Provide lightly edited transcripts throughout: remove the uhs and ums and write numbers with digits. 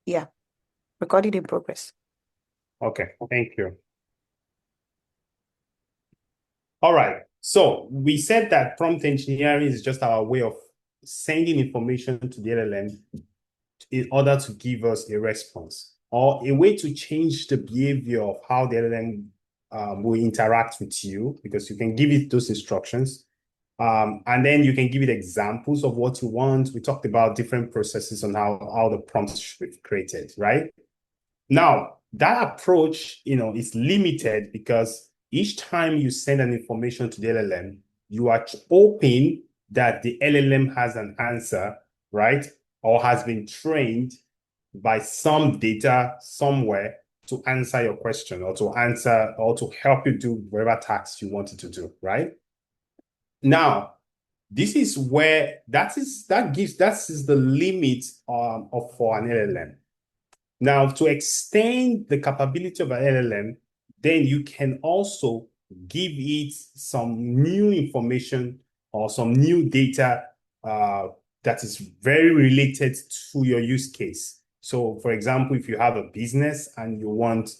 Yeah, recording in progress. Okay, thank you. All right. So we said that prompt engineering is just our way of sending information to the LLM in order to give us a response or a way to change the behavior of how the LLM will interact with you, because you can give it those instructions. And then you can give it examples of what you want. We talked about different processes on how the prompts should be created, right? Now, that approach, is limited because each time you send an information to the LLM, you are hoping that the LLM has an answer, right? Or has been trained by some data somewhere to answer your question or to answer or to help you do whatever tasks you wanted to do, right? Now, this is where that is the limit of for an LLM. Now, to extend the capability of an LLM, then you can also give it some new information or some new data that is very related to your use case. So, for example, if you have a business and you want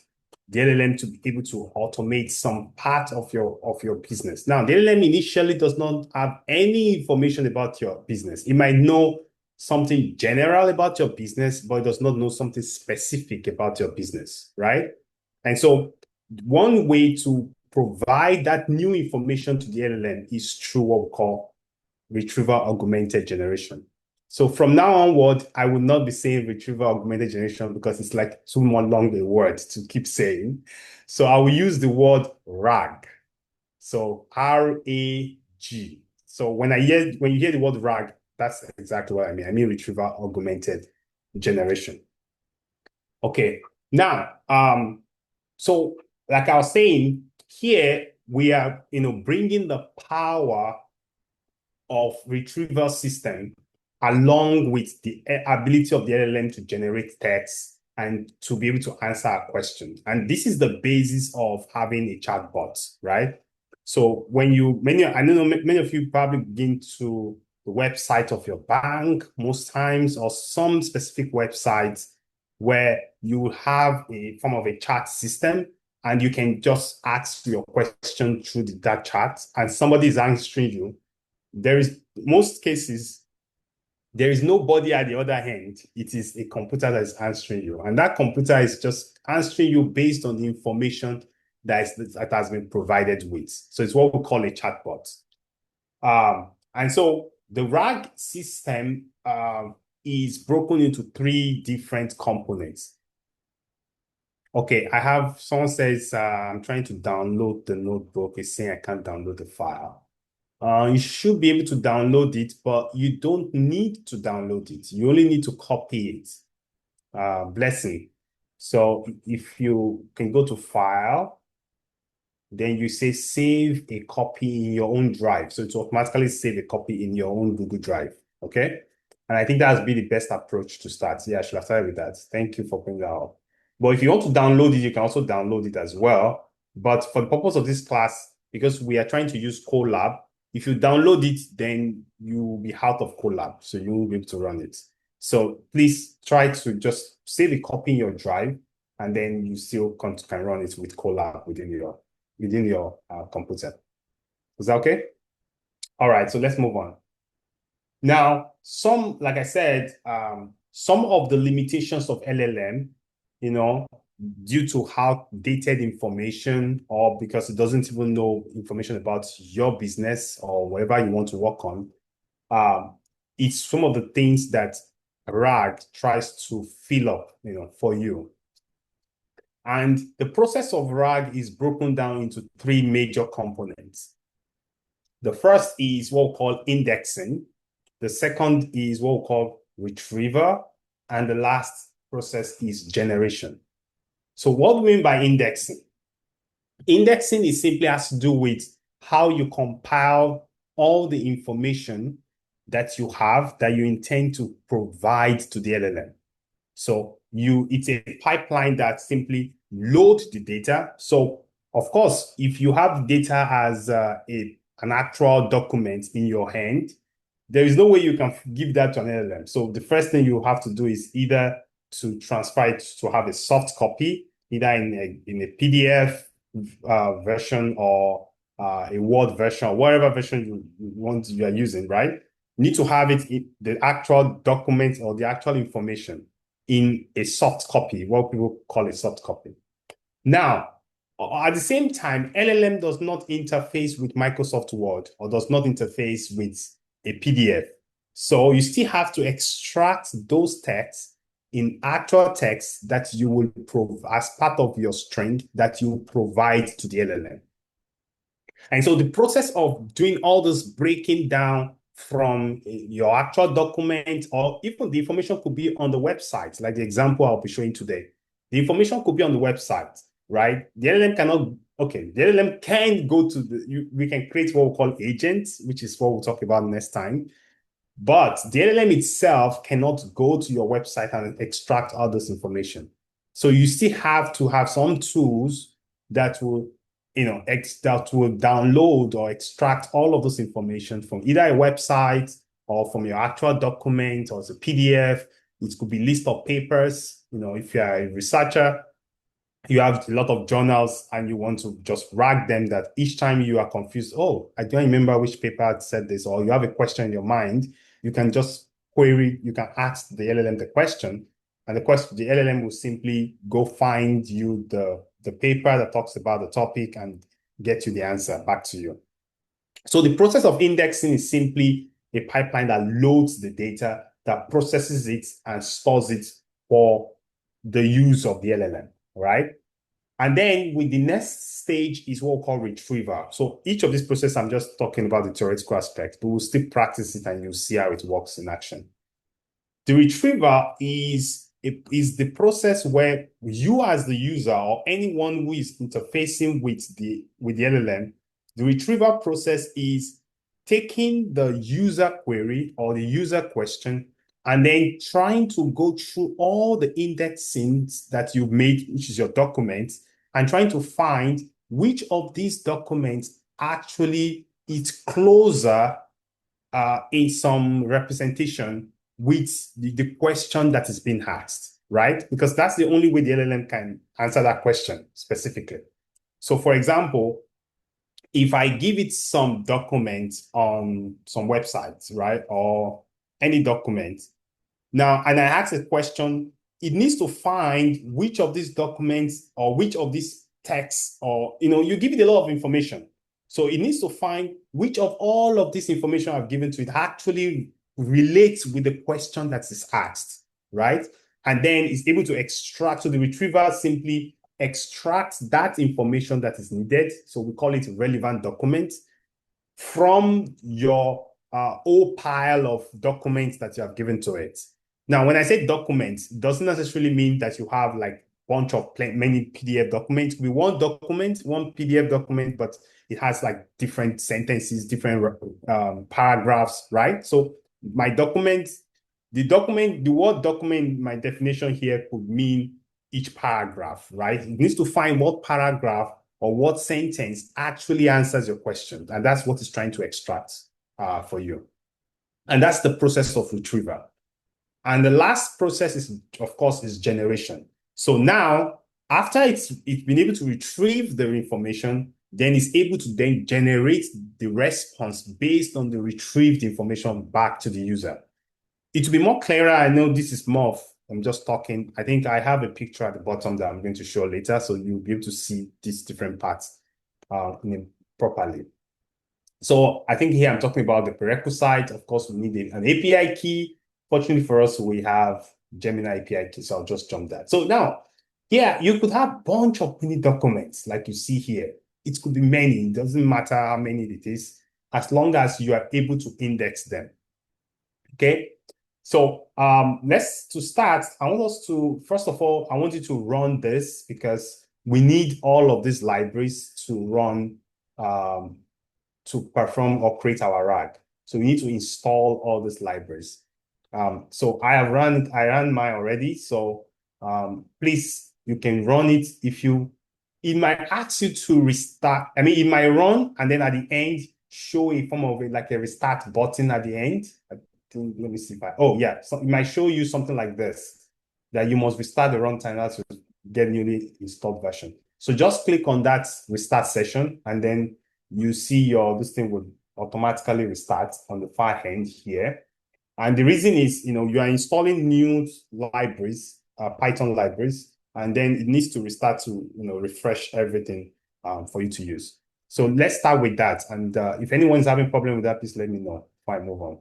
the LLM to be able to automate some part of your business. Now, the LLM initially does not have any information about your business. It might know something general about your business, but it does not know something specific about your business, right? And so one way to provide that new information to the LLM is through what we call retrieval augmented generation. So from now onward, I will not be saying retrieval augmented generation because it's like too more long a word to keep saying. So I will use the word RAG. So RAG. So when you hear the word RAG, that's exactly what I mean. I mean retrieval augmented generation. Okay. Now, so like I was saying, here we are, bringing the power of retrieval system along with the ability of the LLM to generate text and to be able to answer a question. And this is the basis of having a chatbot, right? So I know many of you probably begin to the website of your bank most times, or some specific websites where you have a form of a chat system and you can just ask your question through that chat and somebody is answering you. Most cases, there is nobody at the other hand. It is a computer that is answering you. And that computer is just answering you based on the information that has been provided with. So it's what we call a chatbot. And so the RAG system is broken into three different components. Okay, someone says, I'm trying to download the notebook. It's saying I can't download the file. You should be able to download it, but you don't need to download it. You only need to copy it. Blessing. So if you can go to File, then you say save a copy in your own drive. So it will automatically save a copy in your own Google Drive. Okay. And I think that's be the best approach to start. Yeah, I should have started with that. Thank you for bringing that up. But if you want to download it, you can also download it as well. But for the purpose of this class, because we are trying to use Colab, if you download it, then you will be out of Colab, so you won't be able to run it. So please try to just save a copy in your drive, and then you still can run it with Colab within your computer. Is that okay? All right, so let's move on. Now, like I said, some of the limitations of LLM, due to outdated information or because it doesn't even know information about your business or whatever you want to work on, it's some of the things that RAG tries to fill up, for you. And the process of RAG is broken down into three major components. The first is what we call indexing. The second is what we call retrieval. And the last process is generation. So what do we mean by indexing? Indexing is simply has to do with how you compile all the information that you have that you intend to provide to the LLM. So it's a pipeline that simply loads the data. So of course, if you have data as an actual document in your hand, there is no way you can give that to an LLM. So the first thing you have to do is either to transfer it to have a soft copy, either in a PDF version or a Word version, or whatever version you are using, right? You need to have it in the actual document or the actual information in a soft copy, what people call a soft copy. Now, at the same time, LLM does not interface with Microsoft Word or does not interface with a PDF. So you still have to extract those texts in actual text that you will provide as part of your string that you provide to the LLM. And so the process of doing all this breaking down from your actual document, or even the information could be on the website, like the example I'll be showing today. The information could be on the website, right? The LLM cannot, okay, the LLM can go to we can create what we call agents, which is what we'll talk about next time. But the LLM itself cannot go to your website and extract all this information. So you still have to have some tools that will, that will download or extract all of this information from either a website or from your actual document, or as a PDF. It could be list of papers. If you're a researcher, you have a lot of journals and you want to just rank them, that each time you are confused, oh, I don't remember which paper said this, or you have a question in your mind, you can just query, you can ask the LLM the question, and the LLM will simply go find you the paper that talks about the topic and get you the answer back to you. So the process of indexing is simply a pipeline that loads the data, that processes it and stores it for the use of the LLM, right? And then with the next stage is what we call retrieval. So each of these processes, I'm just talking about the theoretical aspect, but we'll still practice it and you'll see how it works in action. The retrieval is the process where you as the user, or anyone who is interfacing with the LLM, the retrieval process is taking the user query or the user question and then trying to go through all the indexing that you've made, which is your document, and trying to find which of these documents actually is closer in some representation with the question that is being asked, right? Because that's the only way the LLM can answer that question specifically. So for example, if I give it some document on some websites, right, or any document, now, and I ask a question, it needs to find which of these documents or which of these texts, or, you give it a lot of information. So it needs to find which of all of this information I've given to it actually relates with the question that is asked, right? And then it's able to extract. So the retriever simply extracts that information that is needed. So we call it relevant document from your whole pile of documents that you have given to it. Now, when I say documents, it doesn't necessarily mean that you have like bunch of many PDF documents. We want document, one PDF document, but it has like different sentences, different paragraphs, right? So my document, the word document, my definition here could mean each paragraph, right? It needs to find what paragraph or what sentence actually answers your question. And that's what it's trying to extract for you. And that's the process of retrieval. And the last process is, of course, is generation. So now, after it's been able to retrieve the information, then it's able to then generate the response based on the retrieved information back to the user. It will be more clearer. I know this is more of, I'm just talking. I think I have a picture at the bottom that I'm going to show later, so you'll be able to see these different parts properly. So I think here I'm talking about the prerequisite. Of course, we need an API key. Fortunately for us, we have Gemini API key, so I'll just jump that. So now, here, you could have a bunch of mini documents like you see here. It could be many. It doesn't matter how many it is, as long as you are able to index them. Okay? So to start, I want us to, first of all, I want you to run this because we need all of these libraries to run, to perform or create our RAG. So we need to install all these libraries. So I ran mine already. So please, you can run it. It might ask you to restart. I mean, it might run and then at the end, show a form of like a restart button at the end. Let me see if oh yeah, so it might show you something like this. that you must restart the runtime to get newly installed version. So just click on that restart session, and then you see this thing would automatically restart on the far end here. And the reason is, you are installing new libraries, Python libraries, and then it needs to restart to, refresh everything for you to use. So let's start with that. And if anyone's having problem with that, please let me know before I move on.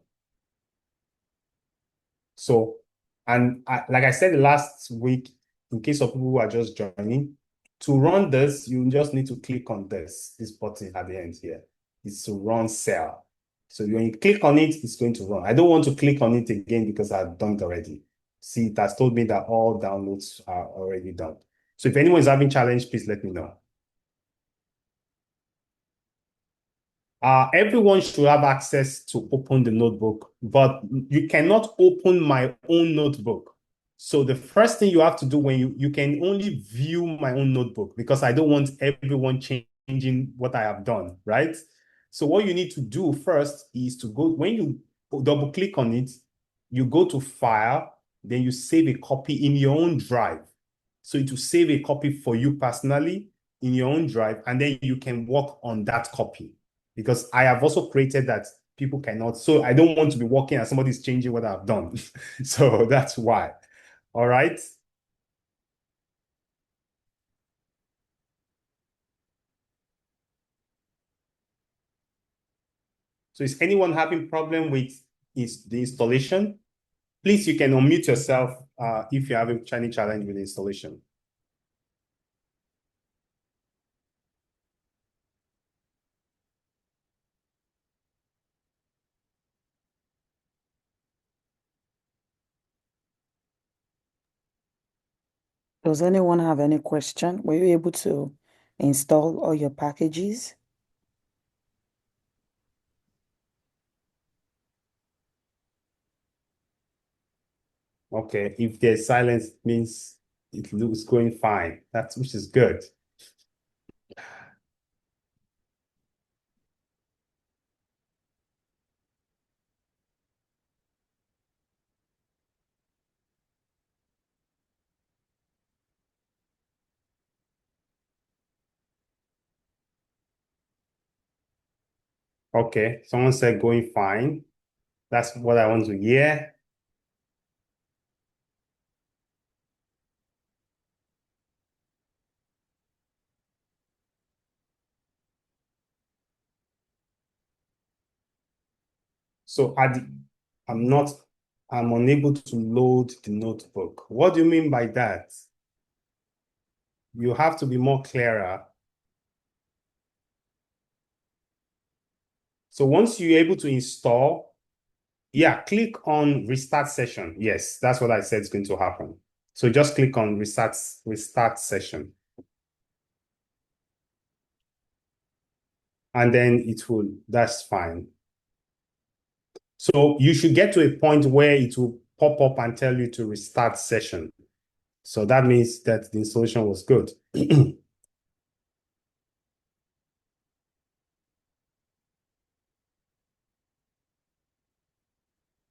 So, and like I said last week, in case of people who are just joining, to run this, you just need to click on this button at the end here. It's to run cell. So when you click on it, it's going to run. I don't want to click on it again because I've done it already. See, it has told me that all downloads are already done. So if anyone is having challenge, please let me know. Everyone should have access to open the notebook, but you cannot open my own notebook. So the first thing you have to do when you can only view my own notebook, because I don't want everyone changing what I have done, right? So what you need to do first is to go, when you double click on it, you go to File, then you save a copy in your own drive. So it will save a copy for you personally in your own drive, and then you can work on that copy. Because I have also created that people cannot. So I don't want to be working and somebody's changing what I've done. So that's why. All right. So is anyone having problem with the installation? Please, you can unmute yourself if you're having any challenge with the installation. Does anyone have any question? Were you able to install all your packages? Okay, if there's silence, it means it looks going fine. Which is good. Okay, someone said going fine. That's what I want to hear. So I'm unable to load the notebook. What do you mean by that? You have to be more clearer. So once you're able to install, yeah, click on restart session. Yes, that's what I said is going to happen. So just click on restart session. And then that's fine. So you should get to a point where it will pop up and tell you to restart session. So that means that the installation was good.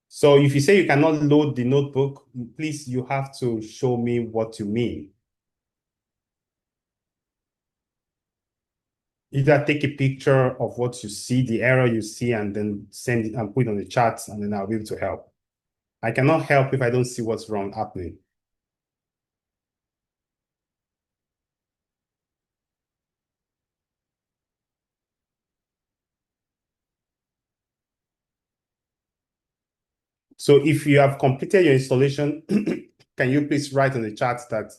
So if you say you cannot load the notebook, please, you have to show me what you mean. Either take a picture of what you see, the error you see, and then send it and put it on the chat, and then I'll be able to help. I cannot help if I don't see what's wrong happening. So if you have completed your installation, can you please write in the chat that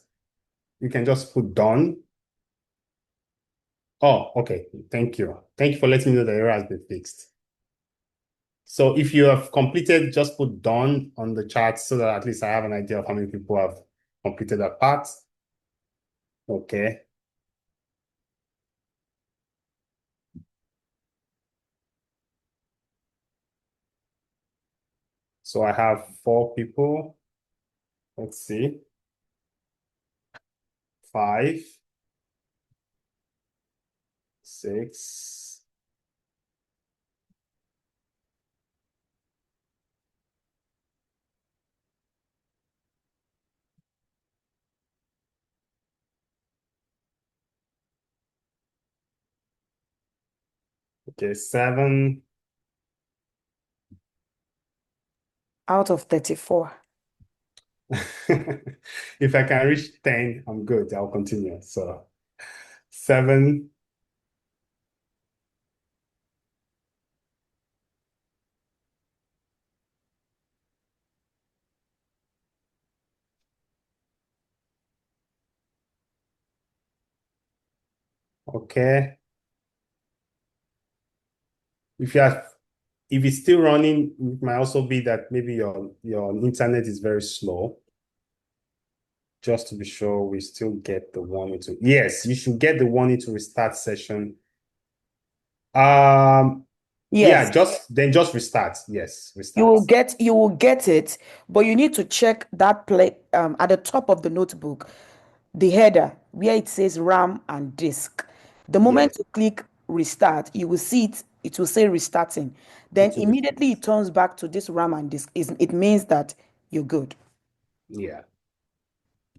you can just put done? Oh, okay. Thank you. Thank you for letting me know the error has been fixed. So if you have completed, just put done on the chat so that at least I have an idea of how many people have completed that part. Okay. So I have 4 people. Let's see. 5, 6. Okay, 7. Out of 34. If I can reach 10, I'm good. I'll continue. So 7. Okay. If you have if it's still running, it might also be that maybe your internet is very slow. Just to be sure, we still get the warning to. Yes, you should get the warning to restart session. Um, Yes, yeah, just restart. Yes, you restart. will get it, but you need to check that play at the top of the notebook, the header where it says RAM and disk. The Yes, moment you click restart, you will see it will say restarting. Then it will be. immediately it turns back to this RAM and disk. It means that you're good. Yeah.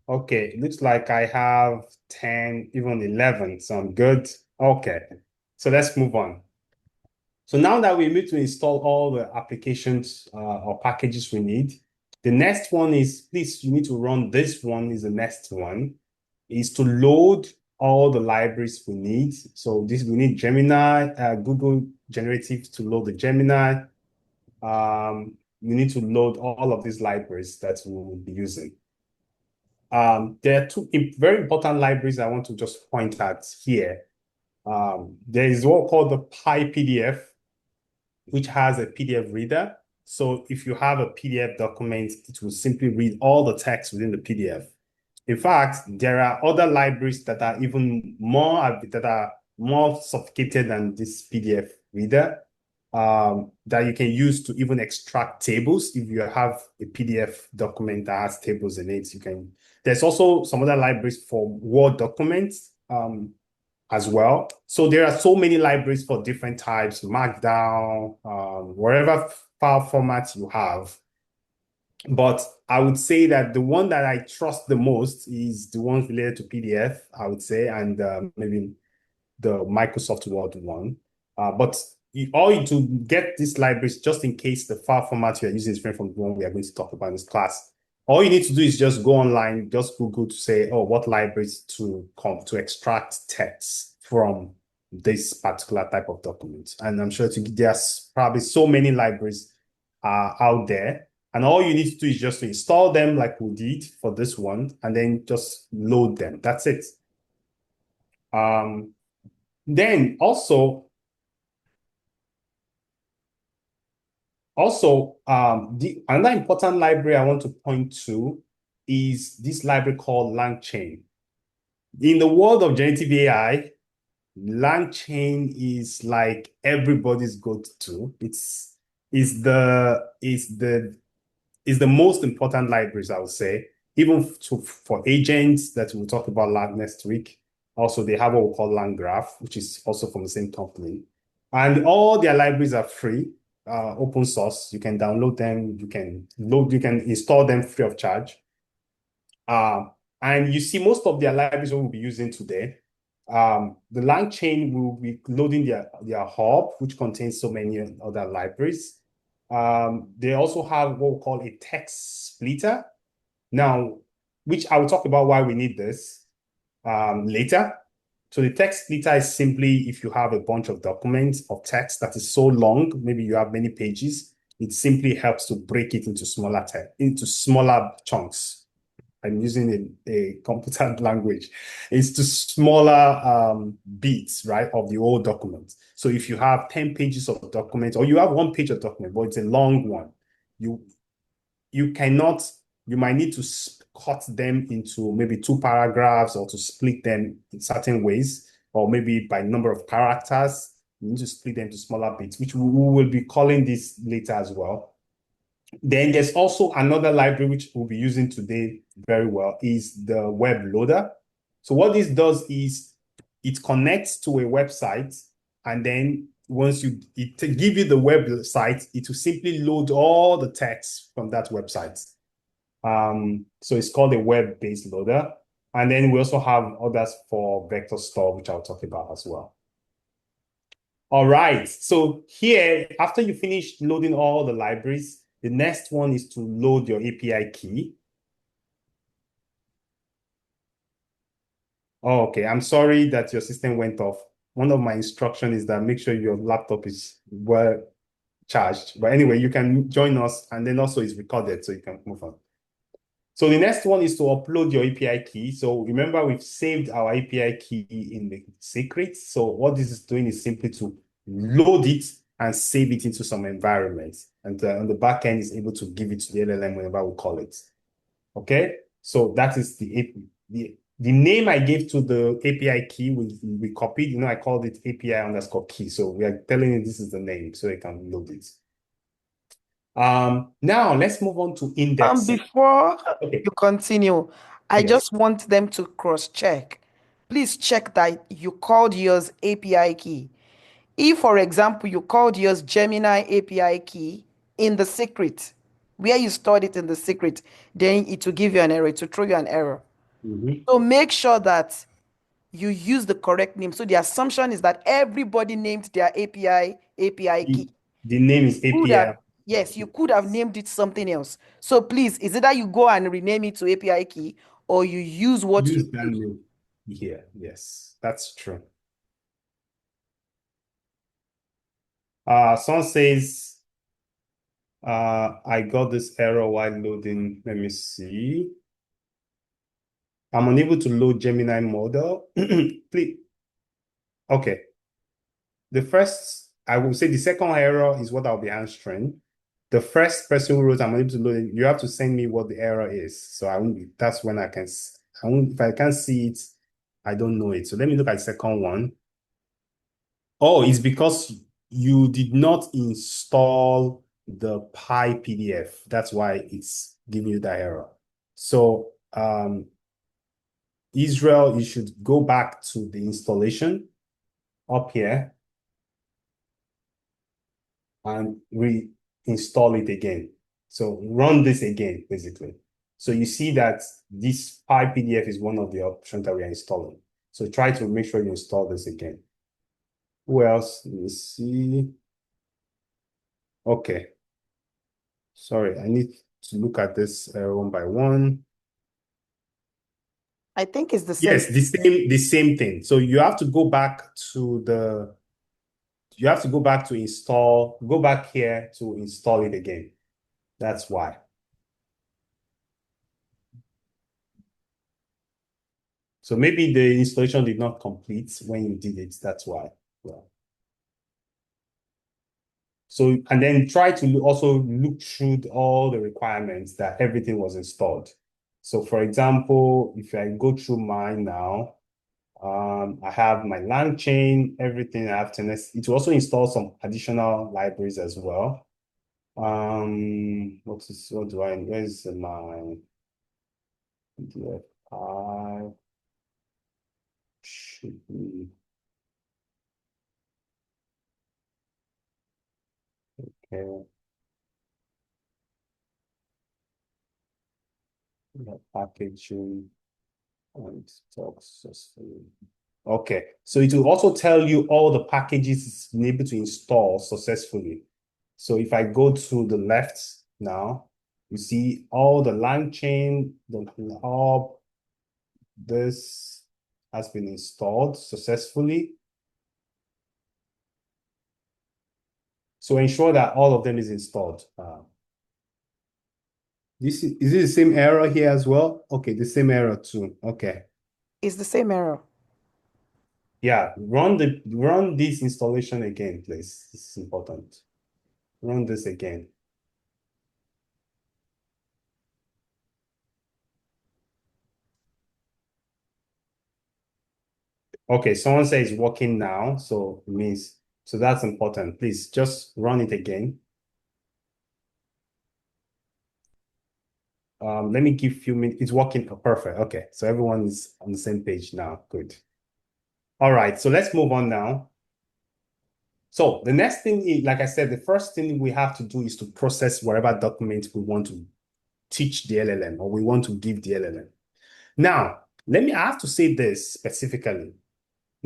Okay, it looks like I have 10, even 11, so I'm good. Okay, so let's move on. So now that we need to install all the applications or packages we need, the next one is, please, you need to run this one is the next one, is to load all the libraries we need. So this we need Gemini, Google Generative to load the Gemini. You need to load all of these libraries that we will be using. There are two very important libraries I want to just point at here. There is one called the PyPDF, which has a PDF reader. So if you have a PDF document, it will simply read all the text within the PDF. In fact, there are other libraries that are more sophisticated than this PDF reader that you can use to even extract tables. If you have a PDF document that has tables in it, you can. There's also some other libraries for Word documents. As well. So there are so many libraries for different types, Markdown, whatever file format you have. But I would say that the one that I trust the most is the ones related to PDF, I would say, and maybe the Microsoft Word one. But all you to get these libraries, just in case the file format you're using is different from the one we are going to talk about in this class. All you need to do is just go online, just Google to say, oh, what libraries to come to extract text from this particular type of document. And I'm sure there's probably so many libraries out there. And all you need to do is just to install them like we did for this one, and then just load them. That's it. Um, then the another important library I want to point to is this library called LangChain. In the world of generative AI, LangChain is like everybody's go-to. It's the most important libraries, I would say, even for agents that we'll talk about next week. Also, they have what we call LangGraph, which is also from the same company. And all their libraries are free, open source. You can download them, you can install them free of charge. And you see most of their libraries we'll be using today. The LangChain will be loading their hub, which contains so many other libraries. They also have what we call a text splitter. Now, which I will talk about why we need this later. So the text splitter is simply if you have a bunch of documents of text that is so long, maybe you have many pages, it simply helps to break it into smaller chunks. I'm using a computer language. It's to smaller bits, right, of the whole document. So if you have 10 pages of document, or you have one page of document, but it's a long one, you you cannot, you might need to cut them into maybe two paragraphs or to split them in certain ways, or maybe by number of characters. You need to split them into smaller bits, which we will be calling this later as well. Then there's also another library which we'll be using today very well is the web loader. So what this does is it connects to a website, and then once it give you the website, it will simply load all the text from that website. So it's called a web-based loader. And then we also have others for vector store, which I'll talk about as well. All right. So here, after you finish loading all the libraries, the next one is to load your API key. Oh, okay. I'm sorry that your system went off. One of my instructions is that make sure your laptop is well charged. But anyway, you can join us and then also it's recorded so you can move on. So the next one is to upload your API key. So remember, we've saved our API key in the secret. So what this is doing is simply to load it and save it into some environment. And on the back end is able to give it to the LLM whenever we call it. Okay. So that is the name I gave to the API key we copied. I called it API underscore key. So we are telling you this is the name so you can load it. Now let's move on to indexing. Before Okay. you continue, I Yes. just want them to cross-check. Please check that you called yours API key. If, for example, you called yours Gemini API key in the secret, where you stored it in the secret, then it will give you an error, it will throw you an error. Mhm. So make sure that you use the correct name. So the assumption is that everybody named their API The, key. the name is Could have, API. yes, you could have named it something else. So please, is it that you go and rename it to API key or you use what you Use that named? name here. Yes, that's true. Someone says, I got this error while loading. Let me see. I'm unable to load Gemini model. Please. Okay. I will say the second error is what I'll be answering. The first person who wrote, I'm unable to load it, you have to send me what the error is. So I won't be, that's when I won't, if I can't see it, I don't know it. So let me look at the second one. Oh, it's because you did not install the Pi PDF. That's why it's giving you that error. So Israel, you should go back to the installation up here and reinstall it again. So run this again, basically. So you see that this Pi PDF is one of the options that we are installing. So try to make sure you install this again. Who else? Let me see. Okay. Sorry, I need to look at this one by one. I think it's the same. Yes, the same thing. So you have to go back to install, go back here to install it again. That's why. So maybe the installation did not complete when you did it. That's why. Well, so, and then try to also look through all the requirements that everything was installed. So for example, if I go through mine now, I have my lang chain, everything. I have tennis. It will also install some additional libraries as well. What do I, where's my PDF? Should be, okay, packaging and talk successfully. Okay, so it will also tell you all the packages it's been able to install successfully. So if I go to the left now, you see all the line chain, the hub, this has been installed successfully. So ensure that all of them is installed. Is it the same error here as well? Okay, the same error too. Okay. It's the same error. Yeah, run this installation again, please. This is important. Run this again. Okay, someone says working now, so it means so that's important. Please just run it again. Let me give few minutes. It's working. Oh, perfect. Okay, so everyone is on the same page now. Good. All right, so let's move on now. So the next thing is, like I said, the first thing we have to do is to process whatever document we want to teach the LLM or we want to give the LLM. Now, I have to say this specifically.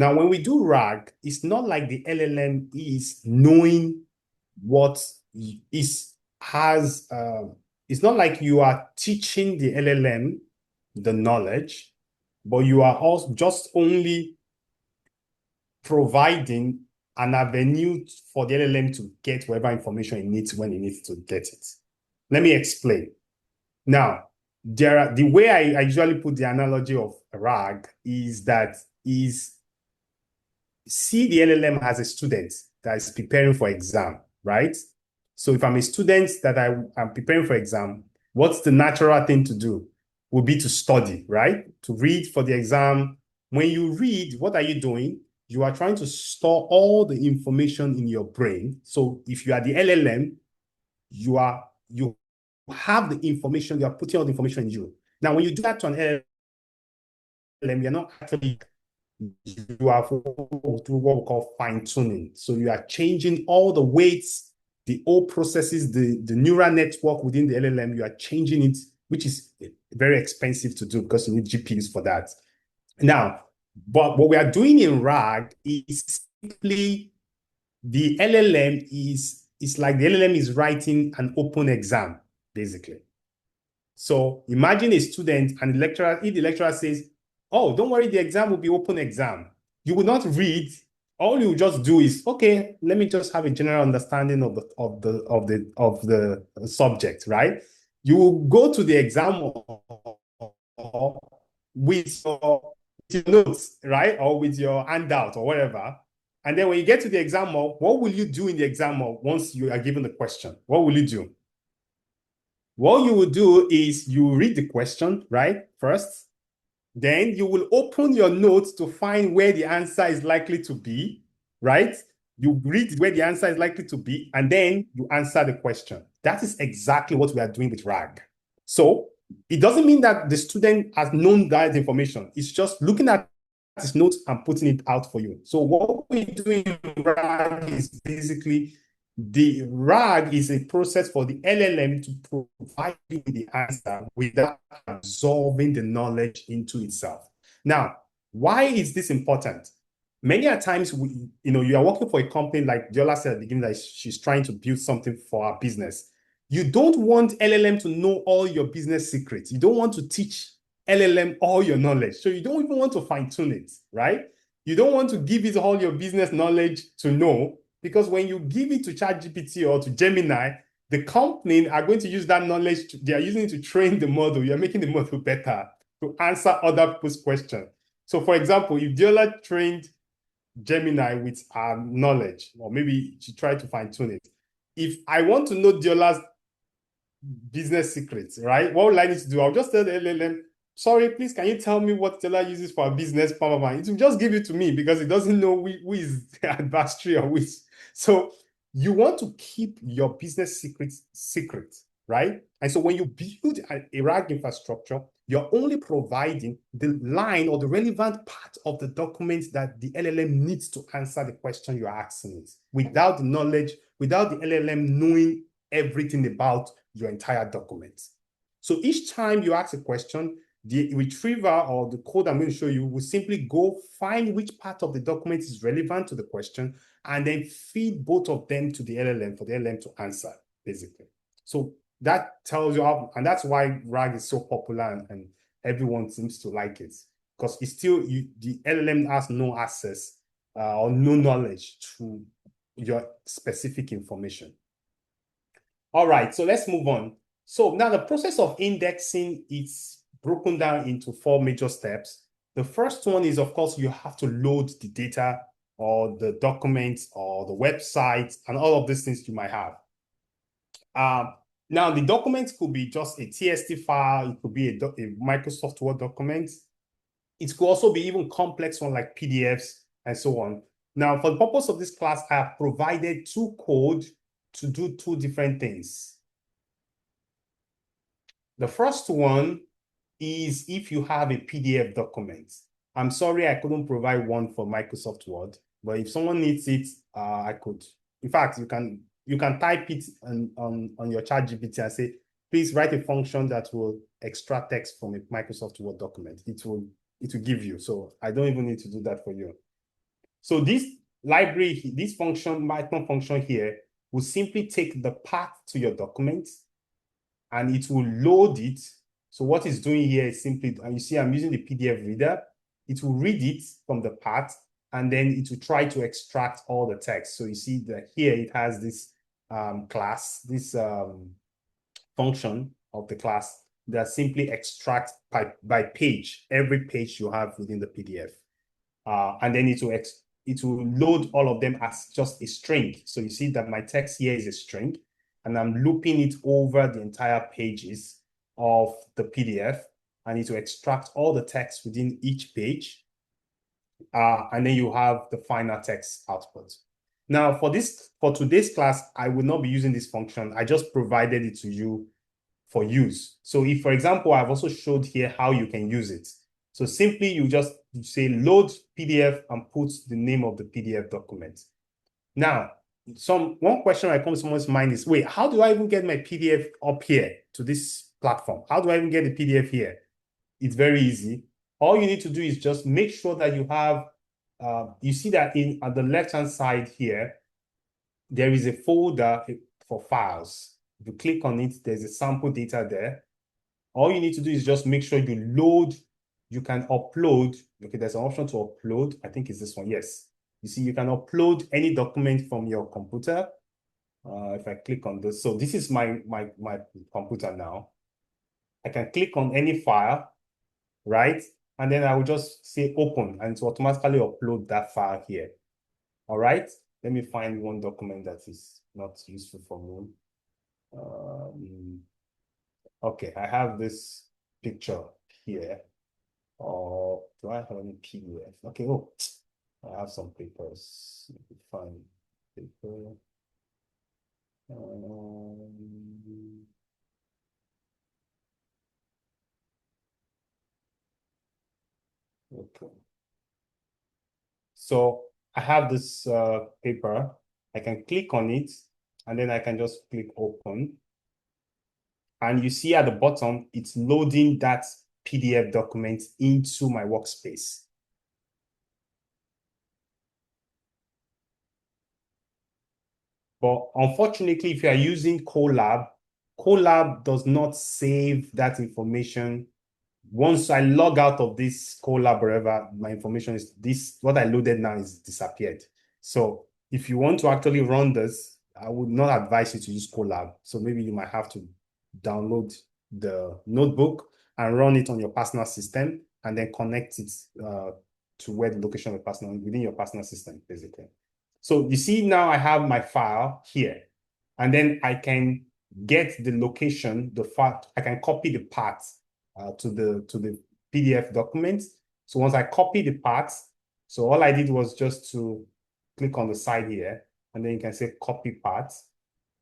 Now, when we do RAG, it's not like the LLM is knowing what is has. It's not like you are teaching the LLM the knowledge, but you are also just only providing an avenue for the LLM to get whatever information it needs when it needs to get it. Let me explain. Now, the way I usually put the analogy of RAG is that is see the LLM as a student that is preparing for exam, right? So if I'm a student that I'm preparing for exam, what's the natural thing to do? Would be to study, right? To read for the exam. When you read, what are you doing? You are trying to store all the information in your brain. So if you are the LLM, you have the information, you are putting all the information in you. Now, when you do that to an LLM, you're not actually you are through what we call fine tuning. So you are changing all the weights, the old processes, the neural network within the LLM, you are changing it, which is very expensive to do because you need GPUs for that. Now, but what we are doing in RAG is simply the LLM is like the LLM is writing an open exam, basically. So imagine a student and the lecturer, if the lecturer says, oh, don't worry, the exam will be open exam. You will not read. All you just do is, okay, let me just have a general understanding of the subject, right? You will go to the exam with your notes, right? Or with your handout or whatever. And then when you get to the exam hall, what will you do in the exam hall once you are given the question? What will you do? What you will do is you read the question, right? First, then you will open your notes to find where the answer is likely to be, right? You read where the answer is likely to be, and then you answer the question. That is exactly what we are doing with RAG. So it doesn't mean that the student has known that information. It's just looking at his notes and putting it out for you. So what we do in RAG is basically the RAG is a process for the LLM to provide you the answer without absorbing the knowledge into itself. Now, why is this important? Many a times, you are working for a company like Diola said at the beginning that she's trying to build something for our business. You don't want LLM to know all your business secrets. You don't want to teach LLM all your knowledge. So you don't even want to fine tune it, right? You don't want to give it all your business knowledge to know, because when you give it to ChatGPT or to Gemini, the company are going to use that knowledge. They are using it to train the model. You're making the model better to answer other people's questions. So, for example, if Diola trained Gemini with our knowledge, or maybe she tried to fine tune it, if I want to know Diola's business secrets, right? What would I need to do? I'll just tell the LLM, sorry, please, can you tell me what Diola uses for a business? It will just give it to me because it doesn't know who is the adversary or which. So you want to keep your business secrets secret, right? And so when you build a RAG infrastructure, you're only providing the line or the relevant part of the document that the LLM needs to answer the question you're asking it, without the knowledge, without the LLM knowing everything about your entire document. So each time you ask a question, the retriever or the code I'm going to show you will simply go find which part of the document is relevant to the question and then feed both of them to the LLM for the LLM to answer, basically. So that tells you how, and that's why RAG is so popular and everyone seems to like it, because it's still, the LLM has no access or no knowledge to your specific information. All right, so let's move on. So now the process of indexing is broken down into 4 major steps. The first one is, of course, you have to load the data or the documents or the website and all of these things you might have. Now, the documents could be just a TXT file. It could be a Microsoft Word document. It could also be even complex one like PDFs and so on. Now, for the purpose of this class, I have provided 2 code to do 2 different things. The first one is if you have a PDF document. I'm sorry I couldn't provide one for Microsoft Word, but if someone needs it, I could. In fact, you can type it on your ChatGPT and say, please write a function that will extract text from a Microsoft Word document. It will give you. So I don't even need to do that for you. So this library, this function, Python function here, will simply take the path to your document and it will load it. So what it's doing here is simply, and you see I'm using the PDF reader, it will read it from the path and then it will try to extract all the text. So you see that here it has this class, this function of the class that simply extracts by page, every page you have within the PDF. And then it will load all of them as just a string. So you see that my text here is a string, and I'm looping it over the entire pages of the PDF, and it will extract all the text within each page. And then you have the final text output. Now, for today's class, I will not be using this function. I just provided it to you for use. So if, for example, I've also showed here how you can use it. So simply you just say load PDF and put the name of the PDF document. Now, one question that comes to someone's mind is, wait, how do I even get my PDF up here to this platform? How do I even get the PDF here? It's very easy. All you need to do is just make sure that you have, you see that at the left-hand side here, there is a folder for files. If you click on it, there's a sample data there. All you need to do is just make sure you can upload. Okay, there's an option to upload. I think it's this one, yes. You see, you can upload any document from your computer. If I click on this, so this is my computer now. I can click on any file, right? And then I will just say open, and it will automatically upload that file here. All right, let me find one document that is not useful for me. Okay, I have this picture here. Or do I have any PDF? Okay, oh, I have some papers. Let me find paper. Okay. So I have this paper. I can click on it, and then I can just click open. And you see at the bottom, it's loading that PDF document into my workspace. But unfortunately, if you are using Colab, Colab does not save that information. Once I log out of this Colab, wherever my information is, what I loaded now is disappeared. So if you want to actually run this, I would not advise you to use Colab. So maybe you might have to download the notebook and run it on your personal system and then connect it to where the location of your personal, within your personal system, basically. So you see now I have my file here, and then I can get the location, the file, I can copy the path to the PDF document. So once I copy the path, so all I did was just to click on the side here, and then you can say copy path.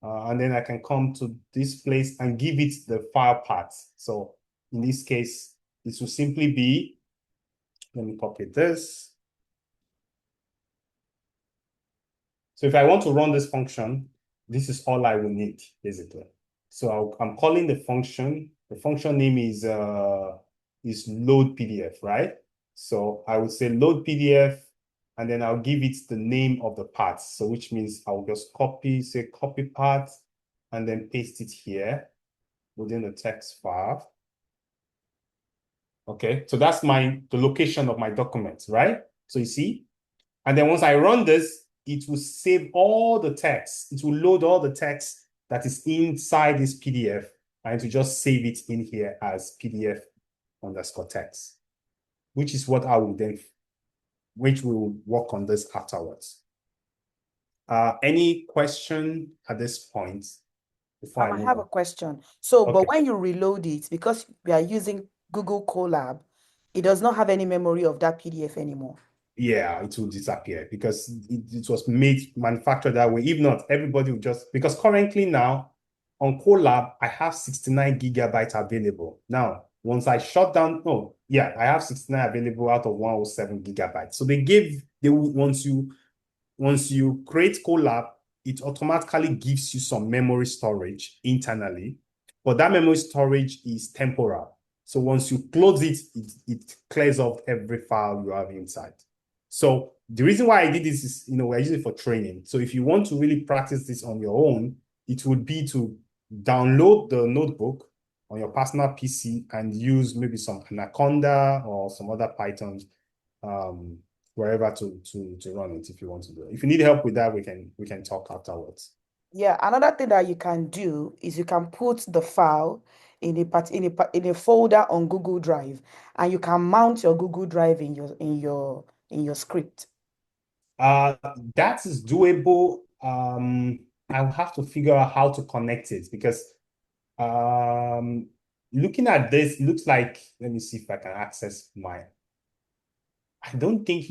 And then I can come to this place and give it the file path. So in this case, this will simply be, let me copy this. So if I want to run this function, this is all I will need, basically. So I'm calling the function. The function name is load PDF, right? So I would say load PDF, and then I'll give it the name of the path. So which means I'll just say copy path, and then paste it here within the text file. Okay, so that's the location of my document, right? So you see, and then once I run this, it will save all the text. It will load all the text that is inside this PDF, and to just save it in here as PDF underscore text, which is what I will then, which we will work on this afterwards. Any question at this point before I I move have a on? question. So, Okay. but when you reload it, because we are using Google Colab, it does not have any memory of that PDF anymore. Yeah, it will disappear because it was manufactured that way. If not, everybody will just, because currently now on Colab, I have 69 gigabytes available. Now, once I shut down, oh, yeah, I have 69 available out of 107 gigabytes. So once you create Colab, it automatically gives you some memory storage internally, but that memory storage is temporal. So once you close it, it clears off every file you have inside. So the reason why I did this is, we're using it for training. So if you want to really practice this on your own, it would be to download the notebook on your personal PC and use maybe some Anaconda or some other Python um, wherever to run it if you want to do it. If you need help with that, we can talk afterwards. Yeah, another thing that you can do is you can put the file in a folder on Google Drive, and you can mount your Google Drive in your script. Uh, that is doable. I'll have to figure out how to connect it because um, looking at this, looks like, let me see if I can access my, I don't think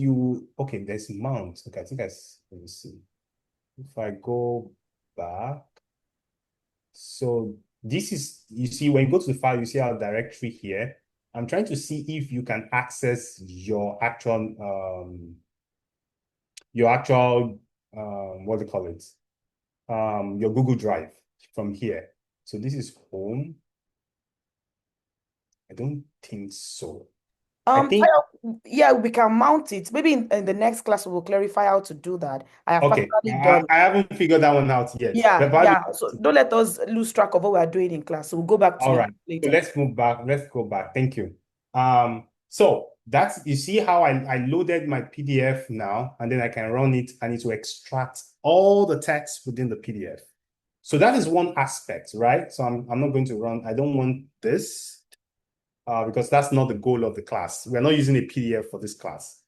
okay, there's mount. Okay, I think let me see. If I go back, so this is, you see, when you go to the file, you see our directory here. I'm trying to see if you can access your actual, what do you call it? Your Google Drive from here. So this is home. I don't think so. I think, Yeah, we can mount it. Maybe in the next class we will clarify how to do that. I have okay, personally I, done. I haven't figured that one out yet. Yeah, But probably, yeah. So don't let us lose track of what we are doing in class. So we'll go back to all it right. So later. let's move back. Let's go back. Thank you. So that's, you see how I loaded my PDF now, and then I can run it and it will extract all the text within the PDF. So that is one aspect, right? So I'm not going to run, I don't want this because that's not the goal of the class. We're not using a PDF for this class.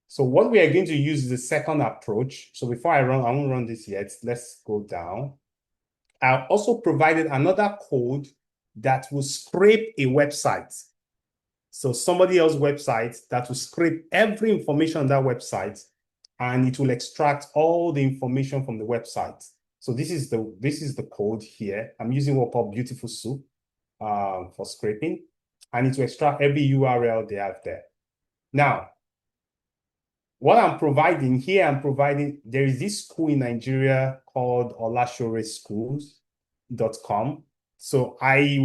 So what we are going to use is the second approach. So before I won't run this yet. Let's go down. I also provided another code that will scrape a website. So somebody else's website that will scrape every information on that website, and it will extract all the information from the website. So this is the code here. I'm using what called Beautiful Soup for scraping, and it will extract every URL they have there. Now, what I'm providing here, there is this school in Nigeria called olashoreschools.com. So um, I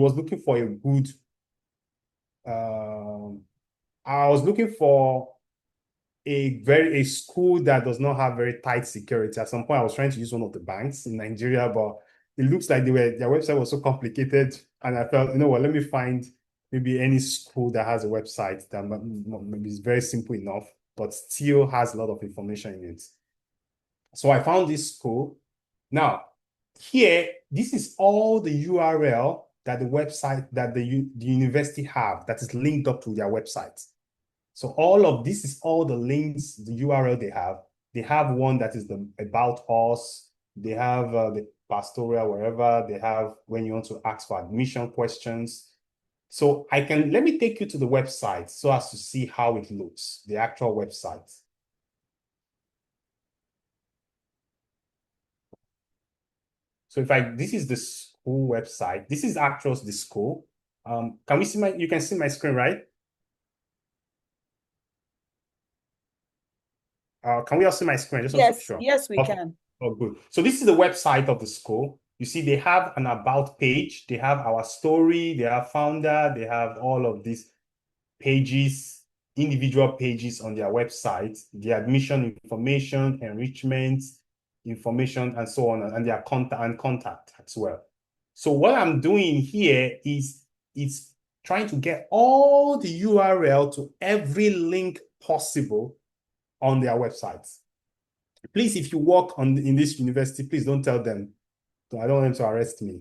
was looking for a school that does not have very tight security. At some point, I was trying to use one of the banks in Nigeria, but it looks like their website was so complicated. And I felt, you know what, let me find maybe any school that has a website that maybe is very simple enough, but still has a lot of information in it. So I found this school. Now, here, this is all the URL that the website that the university have that is linked up to their website. So all of this is all the links, the URL they have. They have one that is the about us. They have the pastoral, wherever they have when you want to ask for admission questions. So let me take you to the website so as to see how it looks, the actual website. So this is the school website. This is actually the school. Can we see you can see my screen, right? Can we all see my screen? I just want to be Yes, sure. yes, we Okay. can. Oh, good. So this is the website of the school. You see, they have an about page. They have our story. They have founder. They have all of these pages, individual pages on their website, the admission information, enrichment information, and so on, and their contact as well. So what I'm doing here is it's trying to get all the URL to every link possible on their websites. Please, if you work in this university, please don't tell them. I don't want them to arrest me.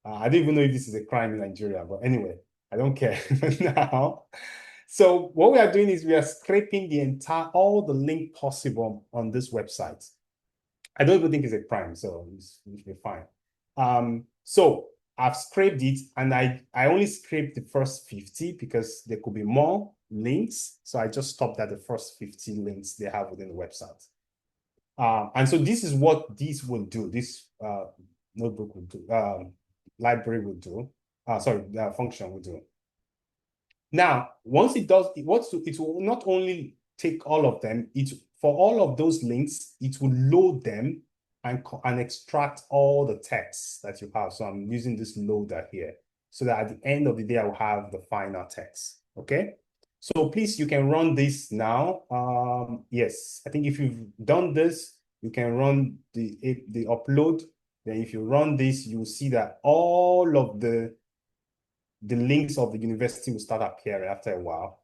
I don't even know if this is a crime in Nigeria, but anyway, I don't care now. So what we are doing is we are scraping all the link possible on this website. I don't even think it's a crime, so it should be fine. So I've scraped it, and I only scraped the first 50 because there could be more links. So I just stopped at the first 50 links they have within the website. And so this is what this will do. This notebook will do. Library will do. Sorry, the function will do. Now, once it does, it will not only take all of them. For all of those links, it will load them and extract all the text that you have. So I'm using this loader here, so that at the end of the day, I will have the final text. Okay. So please, you can run this now. Yes, I think if you've done this, you can run the upload. Then if you run this, you will see that all of the links of the university will start appearing after a while.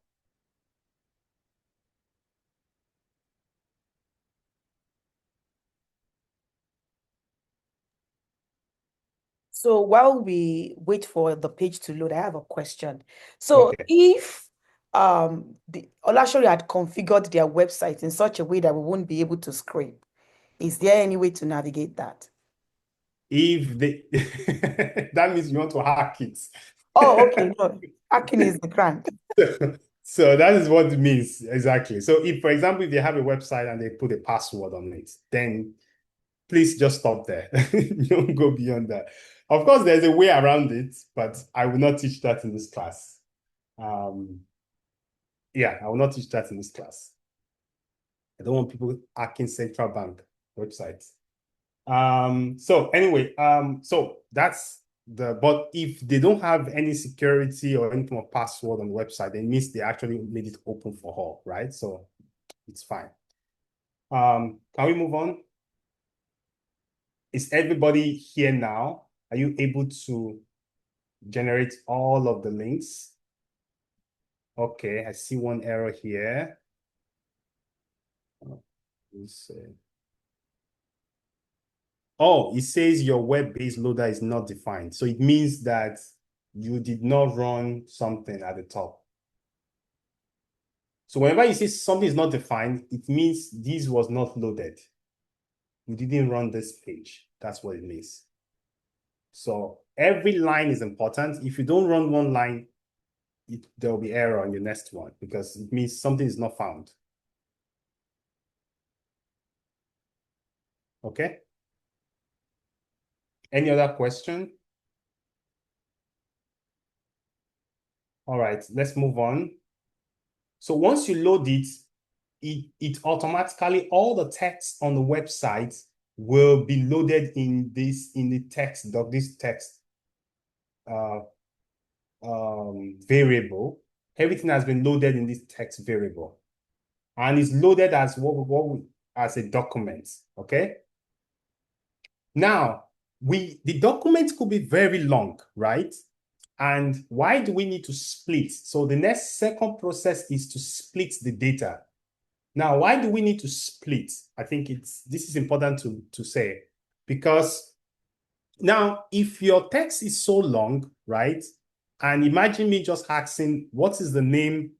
So while we wait for the page to load, I have a question. So Okay. if the Olashori had configured their website in such a way that we won't be able to scrape, is there any way to navigate that? If they that means you want to hack it. Oh, okay. No, hacking is the crank. So that is what it means exactly. So if, for example, if they have a website and they put a password on it, then please just stop there. Don't go beyond that. Of course, there's a way around it, but I will not teach that in this class. Um, yeah, I will not teach that in this class. I don't want people hacking central bank websites. So anyway, so that's but if they don't have any security or any kind of password on the website, it means they actually made it open for all, right? So it's fine. Can we move on? Is everybody here now? Are you able to generate all of the links? Okay, I see one error here. Let's see. Oh, it says your web-based loader is not defined. So it means that you did not run something at the top. So whenever you see something is not defined, it means this was not loaded. You didn't run this page. That's what it means. So every line is important. If you don't run one line, there will be error on your next one because it means something is not found. Okay? Any other question? All right, let's move on. So once you load it, it automatically, all the text on the website will be loaded in the text doc, this text uh, variable. Everything has been loaded in this text variable, and it's loaded as as a document. Okay. Now the document could be very long, right? And why do we need to split? So the next second process is to split the data. Now, why do we need to split? I think this is important to say, because now if your text is so long, right? And imagine me just asking, what is the name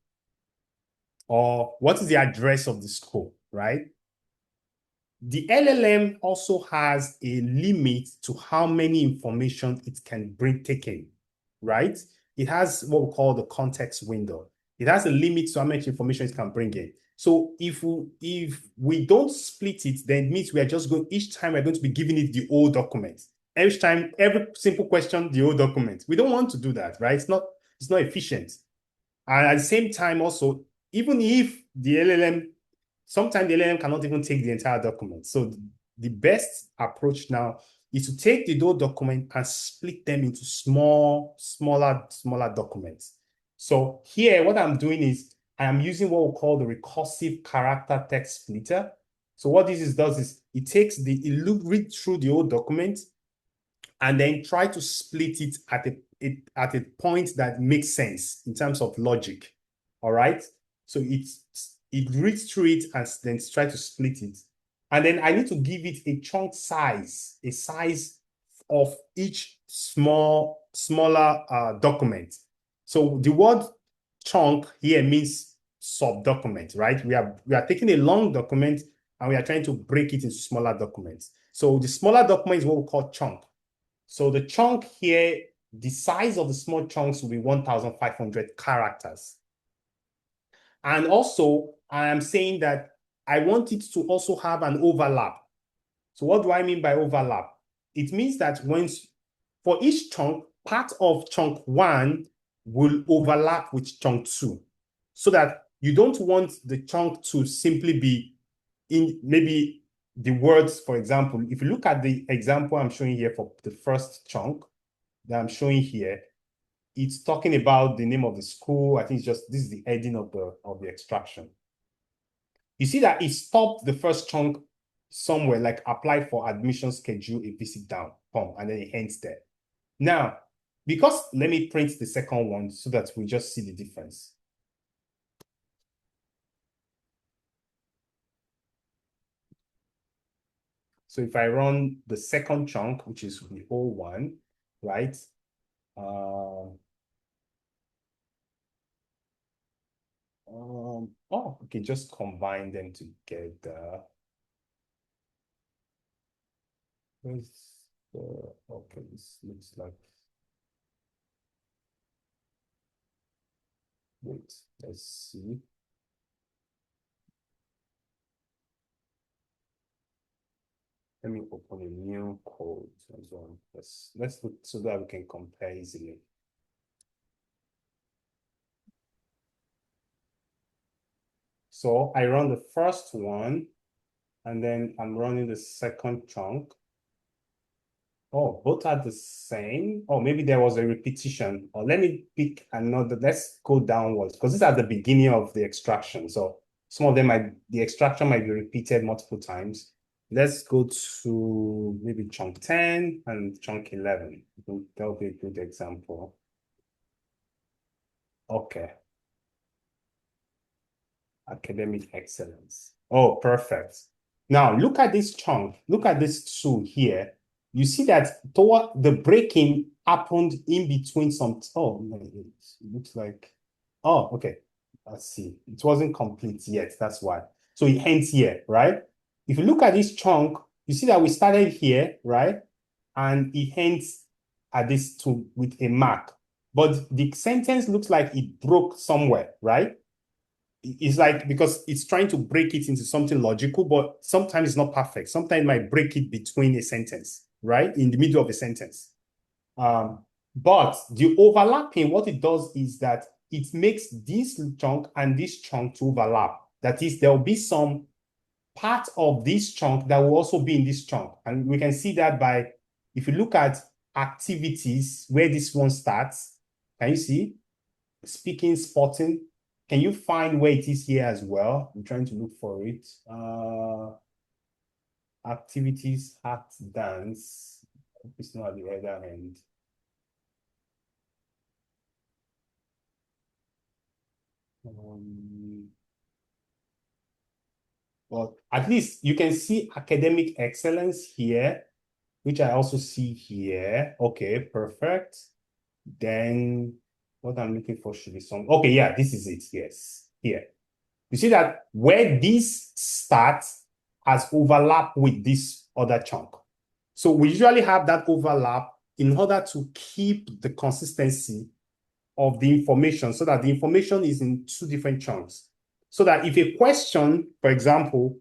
or what is the address of the school, right? The LLM also has a limit to how many information it can take in, right? It has what we call the context window. It has a limit to how much information it can bring in. So if we don't split it, then it means we are just going, each time we're going to be giving it the old document. Each time, every simple question, the old document. We don't want to do that, right? It's not efficient. And at the same time, also, even if the LLM, sometimes the LLM cannot even take the entire document. So the best approach now is to take the whole document and split them into smaller documents. So here, what I'm doing is I am using what we call the recursive character text splitter. So what does is it takes read through the whole document and then try to split it at a point that makes sense in terms of logic. All right. So it reads through it and then try to split it. And then I need to give it a chunk size, a size of each smaller document. So the word chunk here means sub-document, right? We are taking a long document and we are trying to break it into smaller documents. So the smaller document is what we call chunk. So the chunk here, the size of the small chunks will be 1,500 characters. And also, I am saying that I want it to also have an overlap. So what do I mean by overlap? It means that for each chunk, part of chunk one will overlap with chunk two. So that you don't want the chunk to simply be in maybe the words, for example, if you look at the example I'm showing here for the first chunk that I'm showing here, it's talking about the name of the school. I think it's just, this is the heading of the extraction. You see that it stopped the first chunk somewhere, like apply for admission schedule a visit down, and then it ends there. Now, because let me print the second one so that we just see the difference. So if I run the second chunk, which is the whole one, right? Okay, just combine them together. Okay, this looks like, wait, let's see. Let me open a new code as well. Let's look so that we can compare easily. So I run the first one, and then I'm running the second chunk. Oh, both are the same. Oh, maybe there was a repetition. Or let me pick another. Let's go downwards because this is at the beginning of the extraction. So some of them the extraction might be repeated multiple times. Let's go to maybe chunk 10 and chunk 11. That'll be a good example. Okay. Academic excellence. Oh, perfect. Now look at this chunk. Look at this two here. You see that toward the breaking happened in between some. Oh, no, it looks like. Oh, okay. Let's see. It wasn't complete yet. That's why. So it ends here, right? If you look at this chunk, you see that we started here, right? And it ends at this two with a mark. But the sentence looks like it broke somewhere, right? It's like because it's trying to break it into something logical, but sometimes it's not perfect. Sometimes it might break it between a sentence, right? In the middle of a sentence. But the overlapping, what it does is that it makes this chunk and this chunk to overlap. That is, there will be some part of this chunk that will also be in this chunk. And we can see that by, if you look at activities, where this one starts, can you see? Speaking, spotting, can you find where it is here as well? I'm trying to look for it. Activities, art, dance. It's not at the other end. But at least you can see academic excellence here, which I also see here. Okay, perfect. Then what I'm looking for should be some. Okay, yeah, this is it. Yes, here. You see that where this starts has overlap with this other chunk. So we usually have that overlap in order to keep the consistency of the information so that the information is in two different chunks. So that if a question, for example,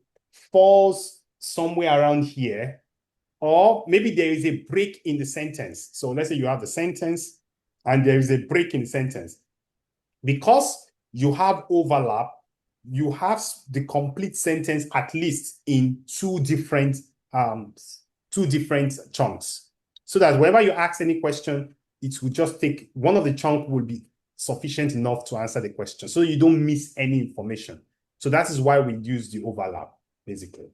falls somewhere around here, or maybe there is a break in the sentence. So let's say you have the sentence and there is a break in the sentence. Because you have overlap, you have the complete sentence at least in two different chunks. So that whenever you ask any question, it will just take one of the chunk will be sufficient enough to answer the question. So you don't miss any information. So that is why we use the overlap, basically.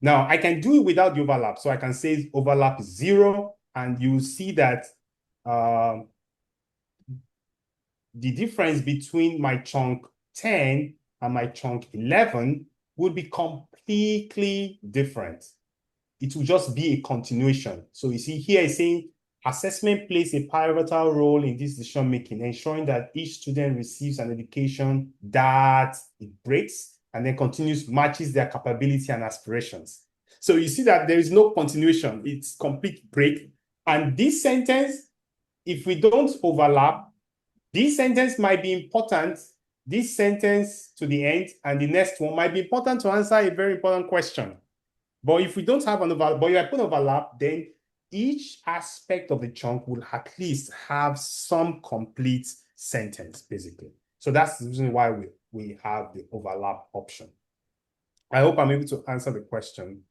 Now I can do it without the overlap. So I can say overlap is 0, and you see that the difference between my chunk 10 and my chunk 11 will be completely different. It will just be a continuation. So you see here it's saying assessment plays a pivotal role in this decision making, ensuring that each student receives an education that it breaks and then continues, matches their capability and aspirations. So you see that there is no continuation. It's complete break. And this sentence, if we don't overlap, this sentence might be important, this sentence to the end, and the next one might be important to answer a very important question. But if we don't have an overlap, but if I put overlap, then each aspect of the chunk will at least have some complete sentence, basically. So that's the reason why we have the overlap option. I hope I'm able to answer the question.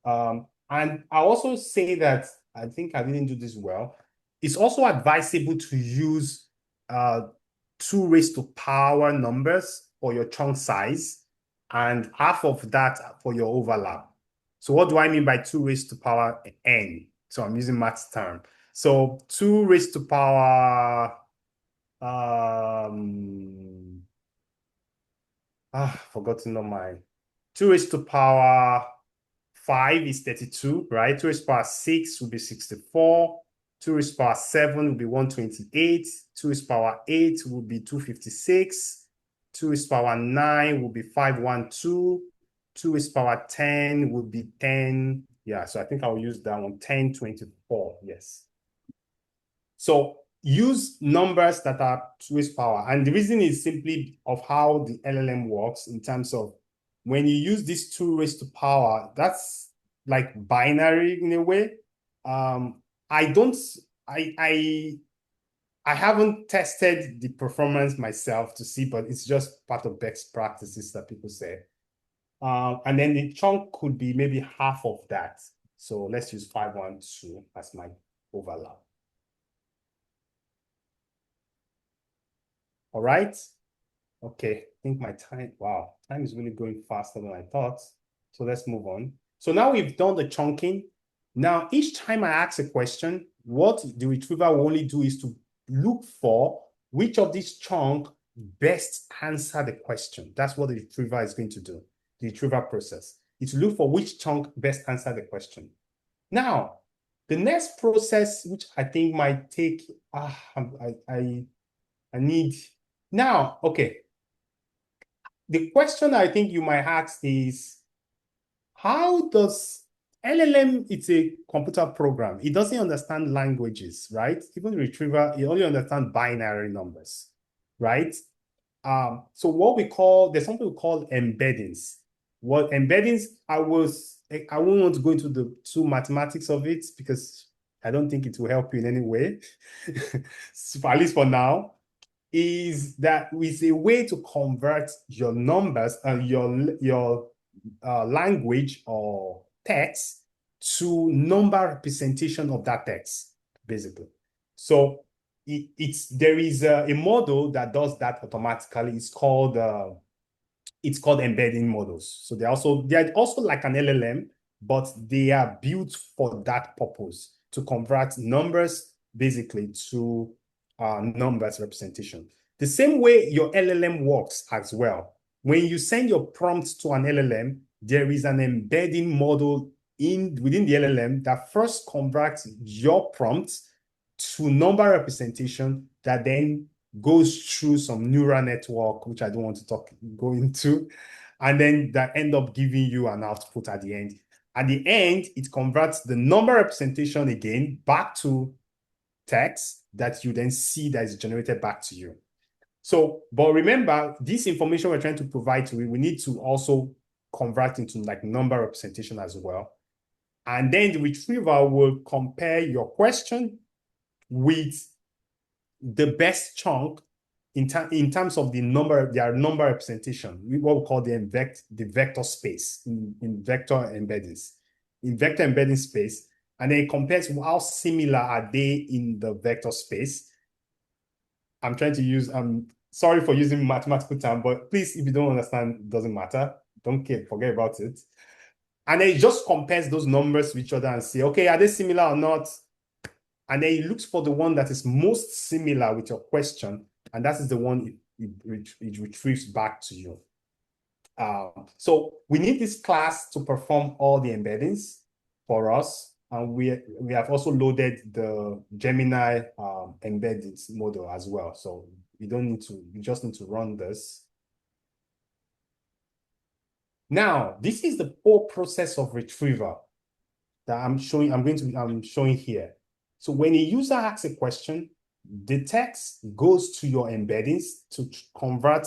And I also say that I think I didn't do this well. It's also advisable to use 2 raised to power numbers for your chunk size and half of that for your overlap. So what do I mean by 2 raised to power n? So I'm using maths term. So 2 raised to power forgotten on my 2 raised to power 5 is 32, right? 2 raised to power 6 will be 64. 2 raised to power 7 will be 128. 2 raised to power 8 will be 256. 2 raised to power 9 will be 512. 2 raised to power 10 will be 10. Yeah, so I think I'll use that one, 1024. Yes. So use numbers that are 2 raised power. And the reason is simply of how the LLM works in terms of when you use this 2 raised to power, that's like binary in a way. I don't, I haven't tested the performance myself to see, but it's just part of best practices that people say. And then the chunk could be maybe half of that. So let's use 512 as my overlap. All right. Okay, I think my time, wow, time is really going faster than I thought. So let's move on. So now we've done the chunking. Now, each time I ask a question, what the retriever will only do is to look for which of these chunk best answer the question. That's what the retriever is going to do, the retrieval process. It's to look for which chunk best answer the question. Now, the next process, which I think might take, I need, now, okay, the question I think you might ask is, how does LLM, it's a computer program. It doesn't understand languages, right? Even Retriever, it only understands binary numbers, right? So what we call, there's something we call embeddings. What embeddings, I won't want to go into the two mathematics of it because I don't think it will help you in any way, so at least for now is that is a way to convert your numbers and your language or text to number representation of that text, basically. So there is a model that does that automatically. It's called embedding models. So they're also like an LLM, but they are built for that purpose to convert numbers basically to numbers representation. The same way your LLM works as well. When you send your prompt to an LLM, there is an embedding model within the LLM that first converts your prompt to number representation that then goes through some neural network, which I don't want to go into, and then that end up giving you an output at the end. At the end, it converts the number representation again back to text that you then see that is generated back to you. So, but remember, this information we're trying to provide to you, we need to also convert into like number representation as well. And then the retriever will compare your question with the best chunk in terms of their number representation, what we call the vector space in vector embeddings, in vector embedding space, and then it compares how similar are they in the vector space. I'm trying to use, sorry for using mathematical term, but please, if you don't understand, it doesn't matter. Don't care, forget about it. And then it just compares those numbers with each other and say, okay, are they similar or not? And then it looks for the one that is most similar with your question, and that is the one it retrieves back to you. So we need this class to perform all the embeddings for us, and we have also loaded the Gemini embeddings model as well. So we just need to run this. Now, this is the whole process of retrieval that I'm showing here. So when a user asks a question, the text goes to your embeddings to convert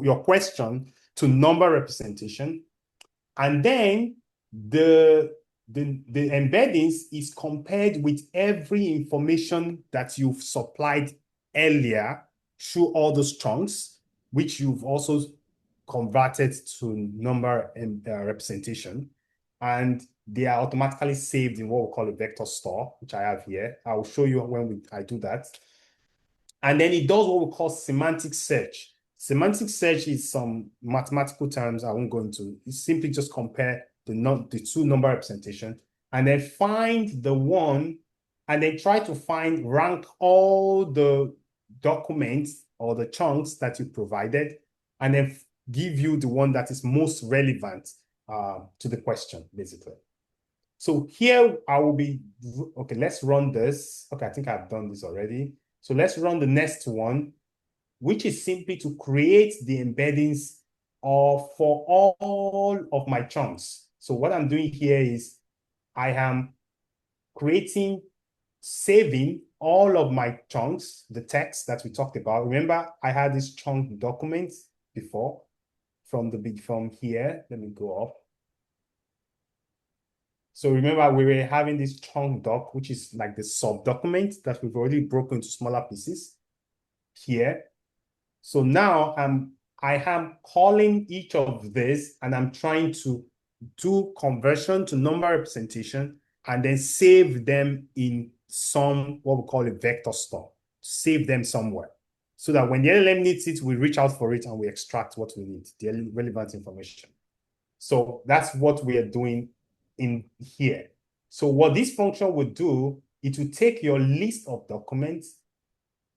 your question to number representation. And then the embeddings is compared with every information that you've supplied earlier through all those chunks, which you've also converted to number representation. And they are automatically saved in what we call a vector store, which I have here. I will show you when I do that. And then it does what we call semantic search. Semantic search is some mathematical terms I won't go into. It's simply just compare the two number representation and then find the one and then try to rank all the documents or the chunks that you provided and then give you the one that is most relevant to the question, basically. So here I will be, okay, let's run this. Okay, I think I've done this already. So let's run the next one, which is simply to create the embeddings for all of my chunks. So what I'm doing here is I am saving all of my chunks, the text that we talked about. Remember, I had this chunk document before from here. Let me go up. So remember, we were having this chunk doc, which is like the sub-document that we've already broken into smaller pieces here. So now I am calling each of this and I'm trying to do conversion to number representation and then save them in some, what we call a vector store, save them somewhere. So that when the LLM needs it, we reach out for it and we extract what we need, the relevant information. So that's what we are doing in here. So what this function would do, it will take your list of documents.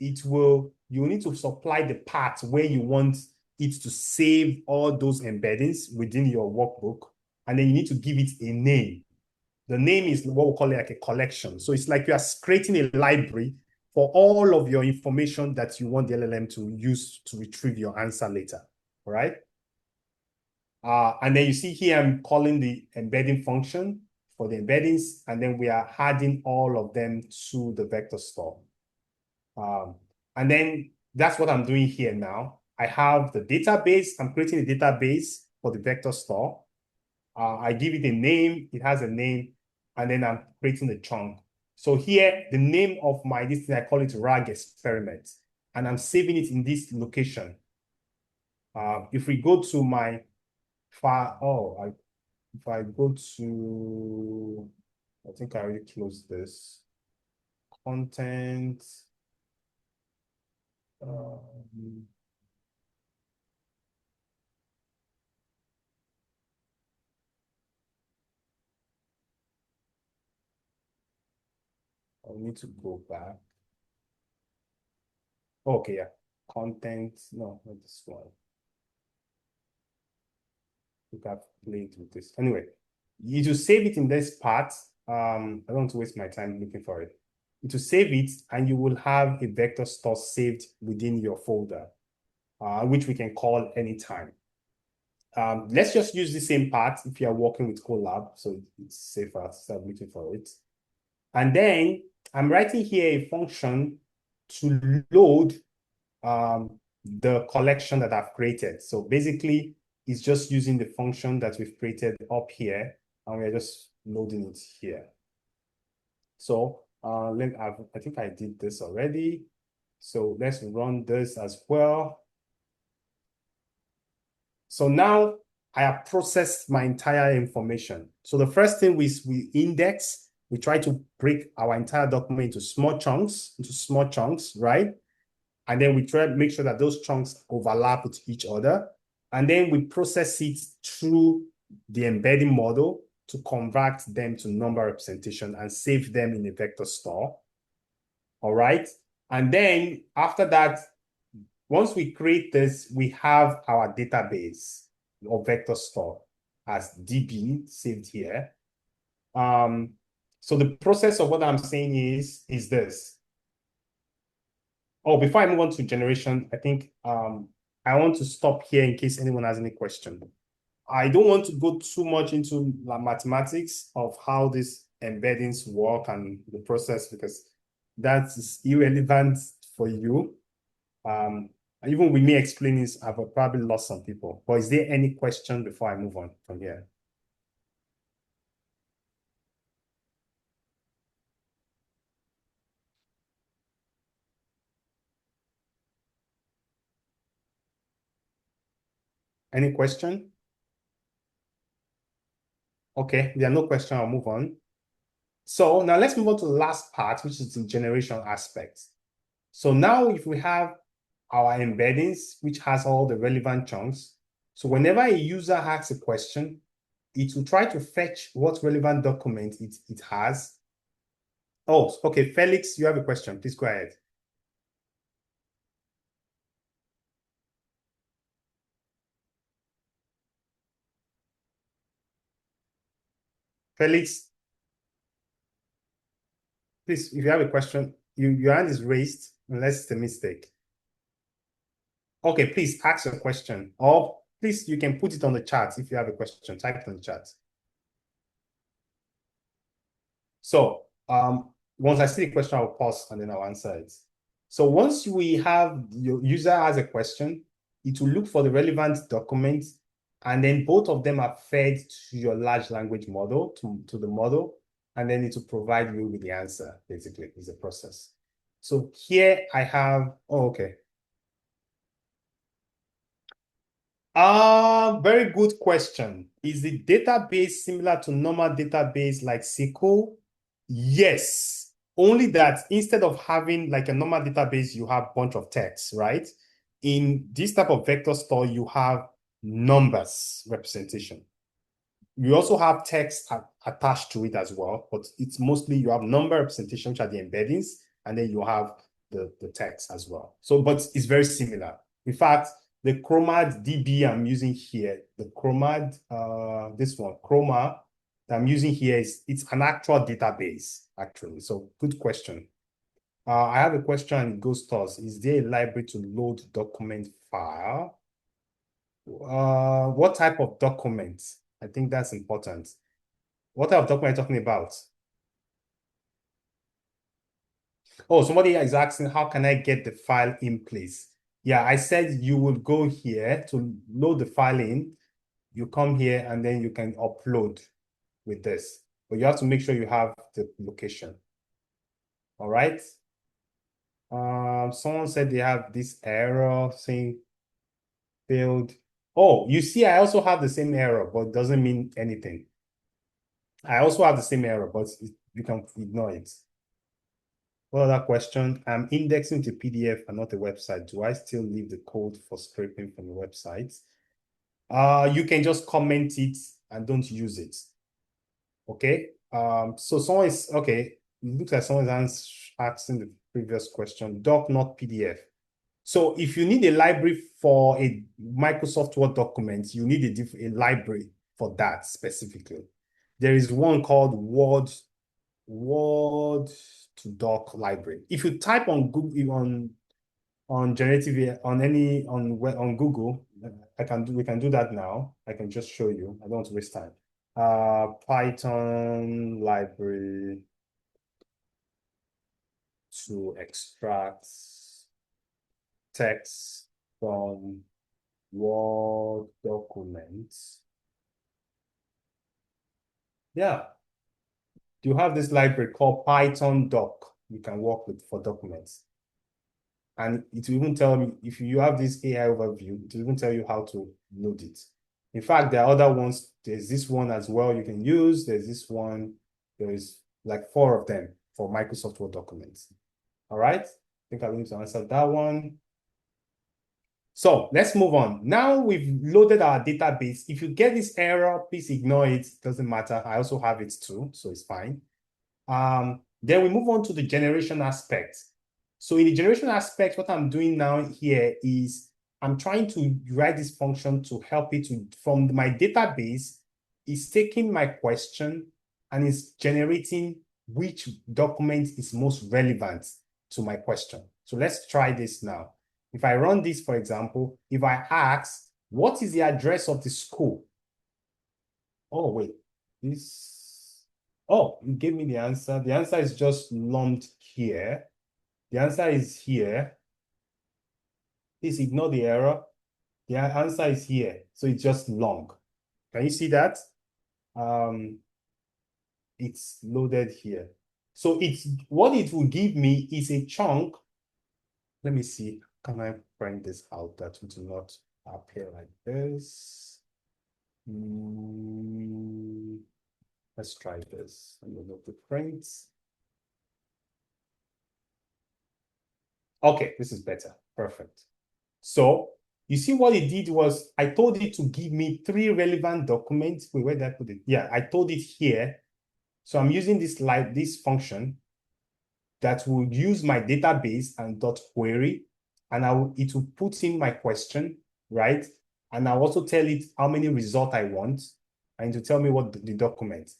You need to supply the path where you want it to save all those embeddings within your workbook. And then you need to give it a name. The name is what we call it like a collection. So it's like you are creating a library for all of your information that you want the LLM to use to retrieve your answer later. All right. And then you see here, I'm calling the embedding function for the embeddings, and then we are adding all of them to the vector store. And then that's what I'm doing here now. I have the database. I'm creating a database for the vector store. I give it a name. It has a name, and then I'm creating the chunk. So here, the name of this thing, I call it RAG experiment, and I'm saving it in this location. If we go to my file, if I go to, I think I already closed this. Content. Um, I'll need to go back. Okay, yeah. Content. No, not this one. I think I've played with this. Anyway, you to save it in this part. I don't want to waste my time looking for it. To save it, and you will have a vector store saved within your folder, which we can call anytime. Let's just use the same part if you are working with Colab, so it's safer instead of looking for it. And then I'm writing here a function to load the collection that I've created. So basically, it's just using the function that we've created up here, and we're just loading it here. So I think I did this already. So let's run this as well. So now I have processed my entire information. So the first thing we index, we try to break our entire document into small chunks, right? And then we try to make sure that those chunks overlap with each other. And then we process it through the embedding model to convert them to number representation and save them in a vector store. All right. And then after that, once we create this, we have our database or vector store as DB saved here. So the process of what I'm saying is this. Oh, before I move on to generation, I think I want to stop here in case anyone has any question. I don't want to go too much into the mathematics of how these embeddings work and the process because that is irrelevant for you. Even with me explaining this, I've probably lost some people. But is there any question before I move on from here? Any question? Okay, there are no questions. I'll move on. So now let's move on to the last part, which is the generation aspect. So now if we have our embeddings, which has all the relevant chunks, so whenever a user asks a question, it will try to fetch what relevant document it has. Oh, okay, Felix, you have a question. Please go ahead. Felix, please, if you have a question, your hand is raised, unless it's a mistake. Okay, please ask a question. Or please, you can put it on the chat if you have a question. Type it on the chat. So once I see the question, I'll pause and then I'll answer it. So once we have your user has a question, it will look for the relevant document, and then both of them are fed to your large language model, to the model, and then it will provide you with the answer, basically, is the process. So here I have, oh, okay. Very good question. Is the database similar to normal database like SQL? Yes. Only that instead of having like a normal database, you have a bunch of text, right? In this type of vector store, you have numbers representation. You also have text attached to it as well, but it's mostly you have number representation, which are the embeddings, and then you have the text as well. So, but it's very similar. In fact, the Chromad DB I'm using here, the Chromad, this one, Chroma, that I'm using here it's an actual database, actually. So good question. I have a question and it goes to us. Is there a library to load document file? What type of document? I think that's important. What type of document are you talking about? Oh, somebody is asking, how can I get the file in place? Yeah, I said you would go here to load the file in. You come here and then you can upload with this. But you have to make sure you have the location. All right. Someone said they have this error saying failed. Oh, you see, I also have the same error, but it doesn't mean anything. I also have the same error, but you can ignore it. What other question? I'm indexing to PDF and not a website. Do I still leave the code for scraping from the website? You can just comment it and don't use it. Okay. So someone is okay. It looks like someone's asking the previous question. Doc, not PDF. So if you need a library for a Microsoft Word document, you need a library for that specifically. There is one called Word to Doc library. If you type on Google on generative on Google, we can do that now. I can just show you. I don't want to waste time. Python library to extract text from Word documents. Yeah. You have this library called Python doc you can work with for documents. And it will even tell me, if you have this AI overview, it will even tell you how to load it. In fact, there are other ones. There's this one as well you can use. There's this one. There's like 4 of them for Microsoft Word documents. All right. I think I'm going to answer that one. So let's move on. Now we've loaded our database. If you get this error, please ignore it. It doesn't matter. I also have it too, so it's fine. Then we move on to the generation aspect. So in the generation aspect, what I'm doing now here is I'm trying to write this function to help it to, from my database, is taking my question and is generating which document is most relevant to my question. So let's try this now. If I run this, for example, if I ask, what is the address of the school? Oh, wait, this, oh, you gave me the answer. The answer is just lumped here. The answer is here. Please ignore the error. The answer is here. So it's just long. Can you see that? It's loaded here. So it's what it will give me is a chunk. Let me see. Can I print this out that it will not appear like this? Let's try this. I'm going to print. Okay, this is better. Perfect. So you see what it did was I told it to give me 3 relevant documents. Wait, where did I put it? Yeah, I told it here. So I'm using this function that will use my database and dot query, and it will put in my question, right? And I'll also tell it how many results I want, and to tell me what the document.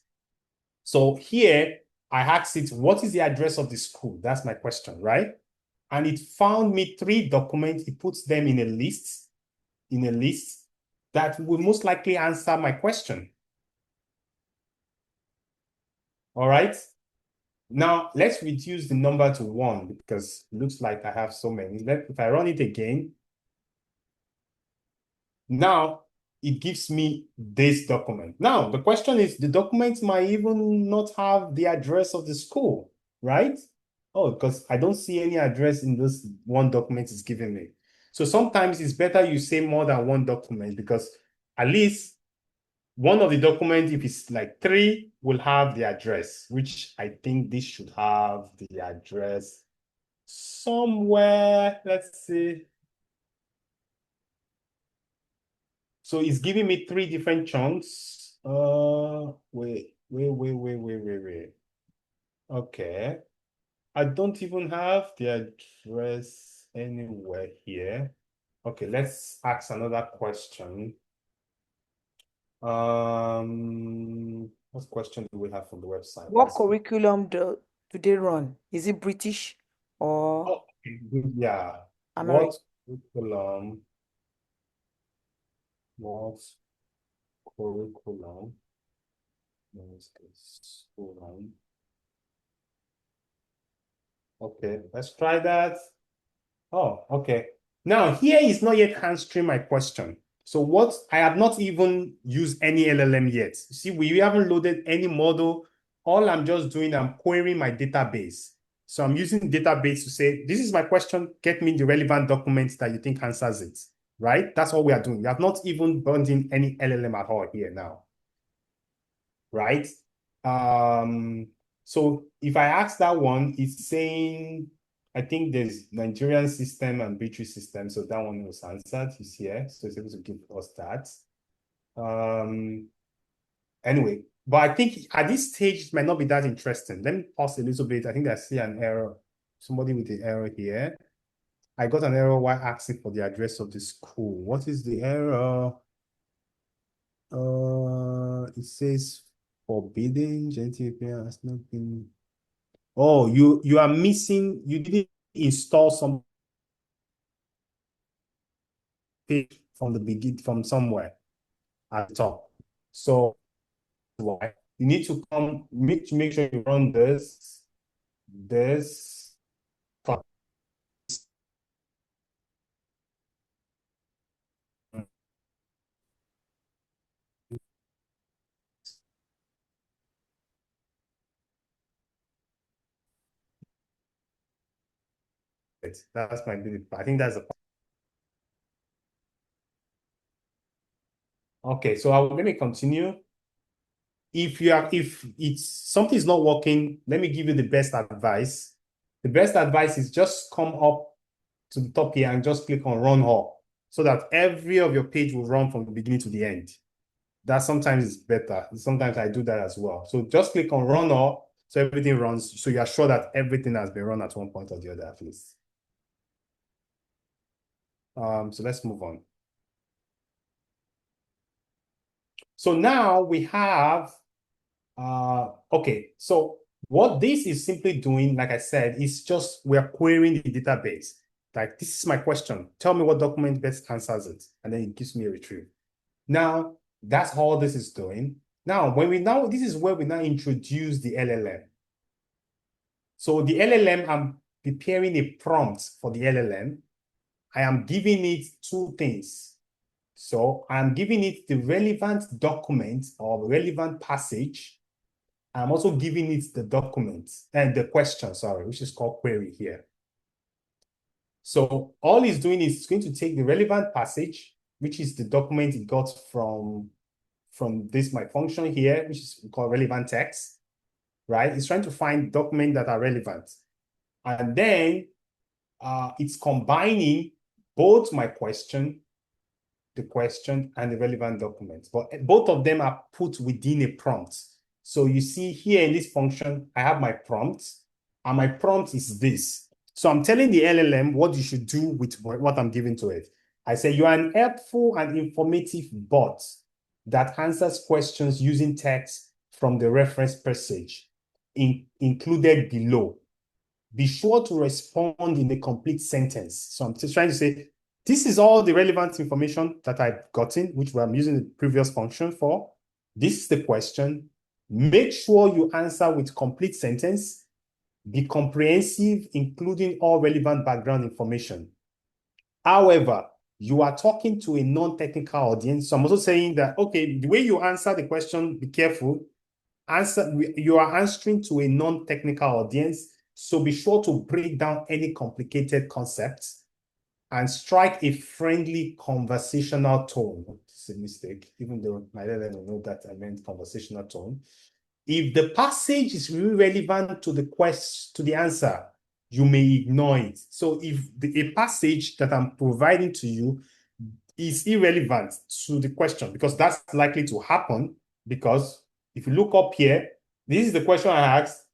So here I asked it, what is the address of the school? That's my question, right? And it found me 3 documents. It puts them in a list that will most likely answer my question. All right. Now let's reduce the number to 1 because it looks like I have so many. If I run it again, now it gives me this document. Now the question is, the document might even not have the address of the school, right? Oh, because I don't see any address in this one document it's giving me. So sometimes it's better you say more than 1 document, because at least one of the documents, if it's like 3, will have the address, which I think this should have the address somewhere. Let's see. So it's giving me 3 different chunks. Wait. Okay. I don't even have the address anywhere here. Okay, let's ask another question. What question do we have from the website? What curriculum do they run? Is it British or Oh, okay, yeah. American? Curriculum? What curriculum? Where's this? Hold on. Okay, let's try that. Oh, okay. Now here is not yet answering my question. So what, I have not even used any LLM yet. See, we haven't loaded any model. All I'm just doing, I'm querying my database. So I'm using the database to say, this is my question, get me the relevant documents that you think answers it, right? That's all we are doing. We have not even burned in any LLM at all here now, right? So if I ask that one, it's saying, I think there's Nigerian system and British system. So that one was answered, is here. So it's able to give us that. Anyway, but I think at this stage, it might not be that interesting. Let me pause a little bit. I think I see an error. Somebody with the error here. I got an error while asking for the address of the school. What is the error? It says forbidden genital appearance has not been. Oh, you are missing. You didn't install some page from the beginning, from somewhere at the top. So why you need to make sure you run this. That's my belief. I think that's a okay. So I'm going to continue. If it's something is not working, let me give you the best advice. The best advice is just come up to the top here and just click on run all, so that every of your page will run from the beginning to the end. That sometimes is better. Sometimes I do that as well. So just click on run all, so everything runs, so you are sure that everything has been run at one point or the other at least. So let's move on. So now we have okay, so what this is simply doing, like I said, is just we're querying the database. Like, this is my question. Tell me what document best answers it. And then it gives me a retrieve. Now, that's all this is doing. Now, this is where we now introduce the LLM. So the LLM, I'm preparing a prompt for the LLM. I am giving it 2 things. So I'm giving it the relevant document or relevant passage. I'm also giving it the document and the question, sorry, which is called query here. So all it's doing is it's going to take the relevant passage, which is the document it got from this, my function here, which is called relevant text, right? It's trying to find documents that are relevant. And then it's combining both my question, the question, and the relevant documents. But both of them are put within a prompt. So you see here in this function, I have my prompt, and my prompt is this. So I'm telling the LLM what you should do with what I'm giving to it. I say, you are an helpful and informative bot that answers questions using text from the reference passage included below. Be sure to respond in a complete sentence. So I'm just trying to say, this is all the relevant information that I've gotten, which I'm using the previous function for. This is the question. Make sure you answer with complete sentence. Be comprehensive, including all relevant background information. However, you are talking to a non-technical audience. So I'm also saying that, okay, the way you answer the question, be careful. You are answering to a non-technical audience, so be sure to break down any complicated concepts and strike a friendly conversational tone. It's a mistake, even though my learner will know that I meant conversational tone. If the passage is really relevant to the question, to the answer, you may ignore it. So if a passage that I'm providing to you is irrelevant to the question, because that's likely to happen, because if you look up here, this is the question I asked,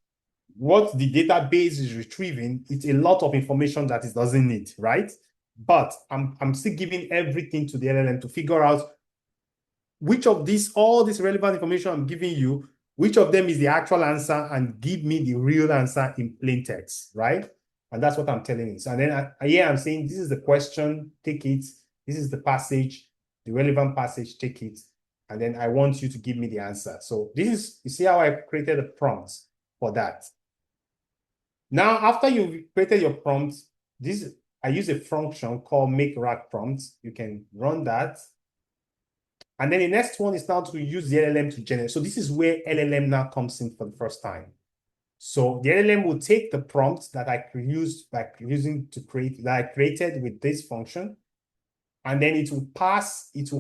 what the database is retrieving. It's a lot of information that it doesn't need, right? But I'm still giving everything to the LLM to figure out which of all this relevant information I'm giving you, which of them is the actual answer, and give me the real answer in plain text, right? And that's what I'm telling you. And then here I'm saying, this is the question, take it. This is the passage, the relevant passage, take it. And then I want you to give me the answer. So this is, you see how I created a prompt for that. Now, after you've created your prompt, I use a function called make RAG prompt. You can run that. And then the next one is now to use the LLM to generate. So this is where LLM now comes in for the first time. So the LLM will take the prompt that I created with this function, and then it will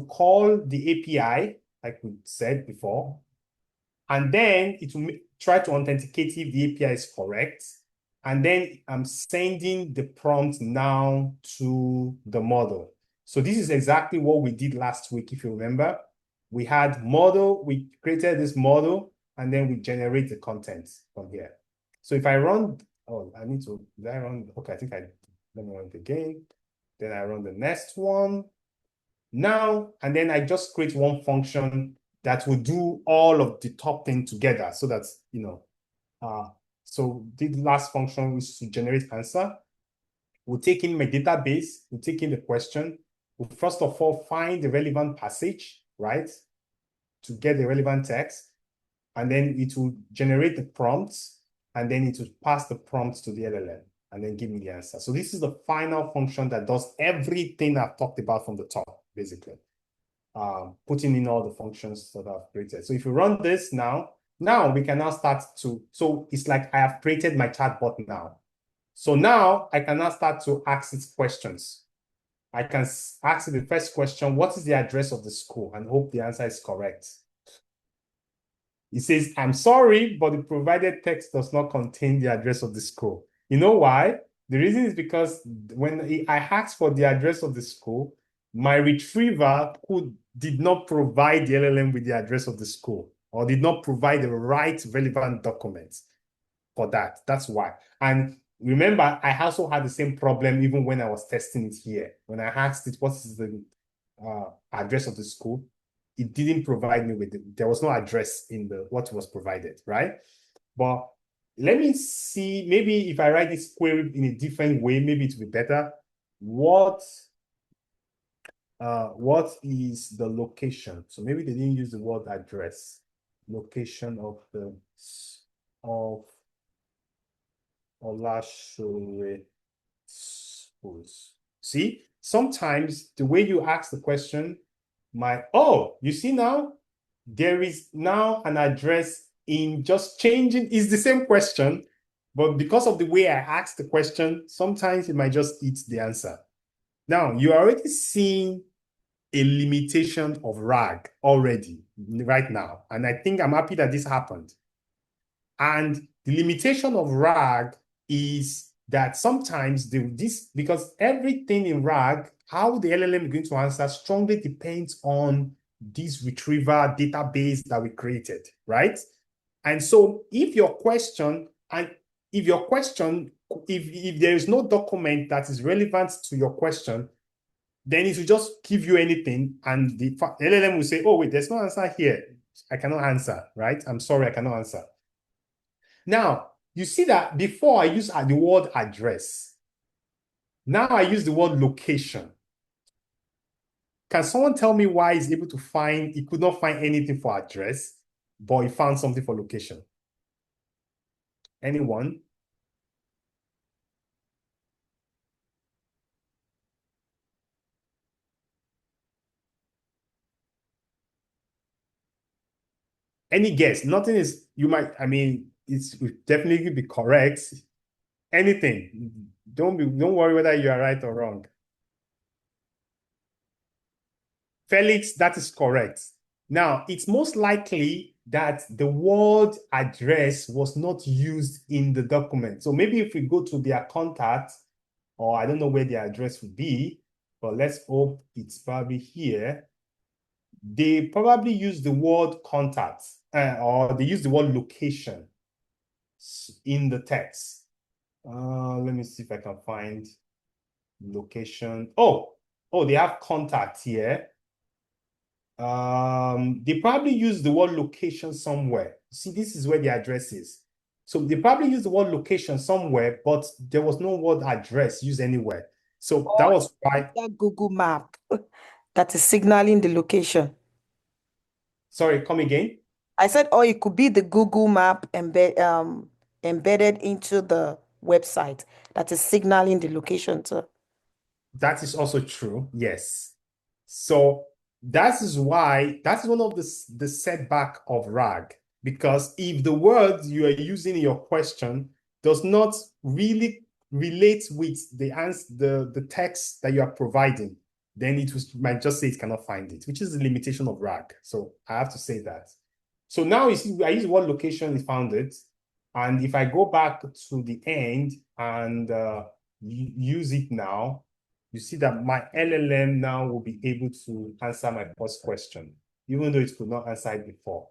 call the API, like we said before, and then it will try to authenticate if the API is correct. And then I'm sending the prompt now to the model. So this is exactly what we did last week, if you remember. We had model, we created this model, and then we generate the content from here. So if I run, okay, let me run it again. Then I run the next one. Now, and then I just create one function that will do all of the top thing together, so that, so the last function is to generate answer. We'll take in my database, we'll take in the question. We'll first of all find the relevant passage, right? To get the relevant text. And then it will generate the prompts, and then it will pass the prompts to the LLM and then give me the answer. So this is the final function that does everything I've talked about from the top, basically. Putting in all the functions that I've created. So if you run this now we can now start to, so it's like I have created my chatbot now. So now I can now start to ask it questions. I can ask it the first question, what is the address of the school? And hope the answer is correct. It says, I'm sorry, but the provided text does not contain the address of the school. You know why? The reason is because when I asked for the address of the school, my retriever did not provide the LLM with the address of the school, or did not provide the right relevant documents for that. That's why. And remember, I also had the same problem even when I was testing it here. When I asked it, what is the address of the school? It didn't provide me with it. There was no address in what was provided, right? But let me see, maybe if I write this query in a different way, maybe it will be better. What is the location? So maybe they didn't use the word address. Location of Olashore schools. See, sometimes the way you ask the question, you see now, there is now an address in just changing, it's the same question, but because of the way I asked the question, sometimes it might just eat the answer. Now, you're already seeing a limitation of RAG already. right now. And I think I'm happy that this happened. And the limitation of RAG is that sometimes this, because everything in RAG, how the LLM is going to answer strongly depends on this retrieval database that we created, right? And so if your question, and if your question, if there is no document that is relevant to your question, then it will just give you anything, and the LLM will say, oh, wait, there's no answer here. I cannot answer, right? I'm sorry, I cannot answer. Now, you see that before I use the word address. Now I use the word location. Can someone tell me why he's able to find, he could not find anything for address, but he found something for location? Anyone? Any guess? Nothing is, you might, I mean, it's definitely be correct. Anything. Don't worry whether you are right or wrong. Felix, that is correct. Now, it's most likely that the word address was not used in the document. So maybe if we go to their contact, or I don't know where their address would be, but let's hope it's probably here. They probably use the word contact, or they use the word location in the text. Let me see if I can find location. Oh, they have contact here. They probably use the word location somewhere. See, this is where the address is. So they probably use the word location somewhere, but there was no word address used anywhere. So that Or was why. that Google map that is signaling the location. Sorry, come again. I said, or it could be the Google map embedded into the website that is signaling the location to. That is also true. Yes. So that is why that's one of the setback of RAG, because if the word you are using in your question does not really relate with the answer, the text that you are providing, then might just say it cannot find it, which is the limitation of RAG. So I have to say that. So now you see, I use what location is found it, and if I go back to the end and use it now, you see that my LLM now will be able to answer my first question, even though it could not answer it before.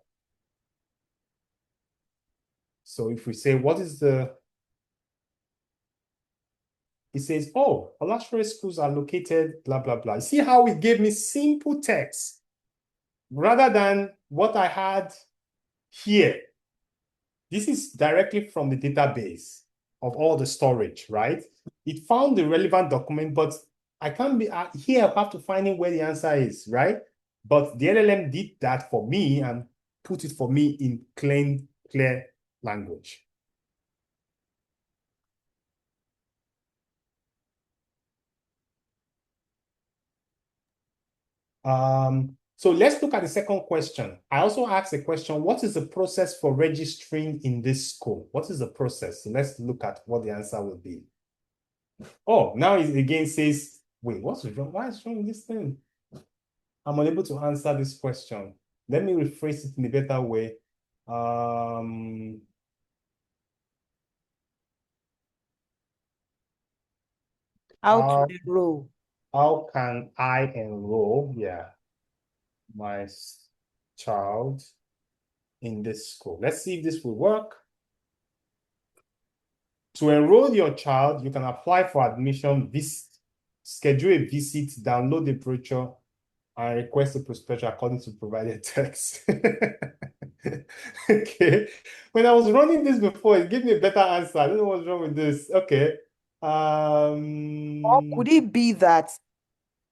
So if we say, what is the, it says, oh, Olasore schools are located, blah, blah, blah. You see how it gave me simple text rather than what I had here. This is directly from the database of all the storage, right? It found the relevant document, but I can't be here. I have to find out where the answer is, right? But the LLM did that for me and put it for me in clear language. So let's look at the second question. I also asked a question, what is the process for registering in this school? What is the process? So let's look at what the answer will be. Oh, now it again says, wait, what's wrong? Why is wrong with this thing? I'm unable to answer this question. Let me rephrase it in a better way. How to How, enroll? how can I enroll, my child in this school? Let's see if this will work. To enroll your child, you can apply for admission, schedule a visit, download the brochure, and request a prospectus according to provided text. Okay. When I was running this before, it gave me a better answer. I don't know what's wrong with this. Okay. Or could it be that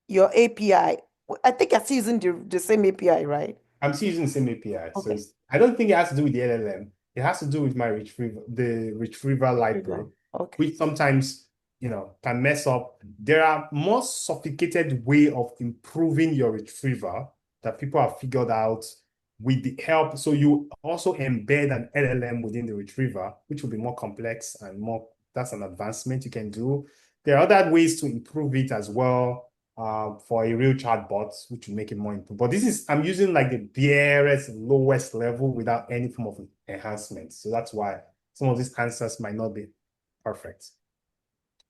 your API, I think I'm still using the same API, right? I'm still using the same API. So Okay. I don't think it has to do with the LLM. It has to do with my the retrieval library, Okay. which sometimes, can mess up. There are more sophisticated way of improving your retrieval that people have figured out with the help. So you also embed an LLM within the retriever, which will be more complex and more, that's an advancement you can do. There are other ways to improve it as well. for a real chatbot, which will make it more important. But I'm using like the barest, lowest level without any form of enhancement. So that's why some of these answers might not be perfect.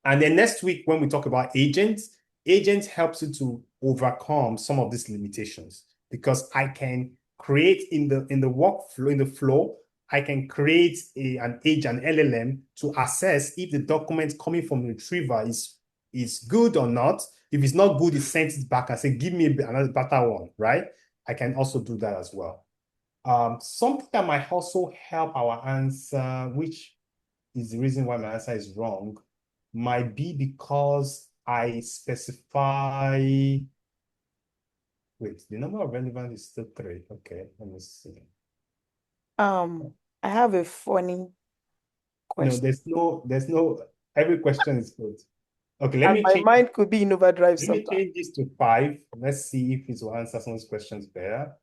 And then next week, when we talk about agents, agents helps you to overcome some of these limitations because I can create in the workflow, in the flow, I can create an LLM to assess if the document coming from Retrieval is good or not. If it's not good, it sends it back and say, give me another better one, right? I can also do that as well. Something that might also help our answer, which is the reason why my answer is wrong, might be because I specify, wait, the number of relevant is still 3. Okay, let me see. I have a funny No, question. there's no, every question is good. Okay, And my mind could be in overdrive let me sometimes. change this to 5. Let's see if it will answer some of these questions better.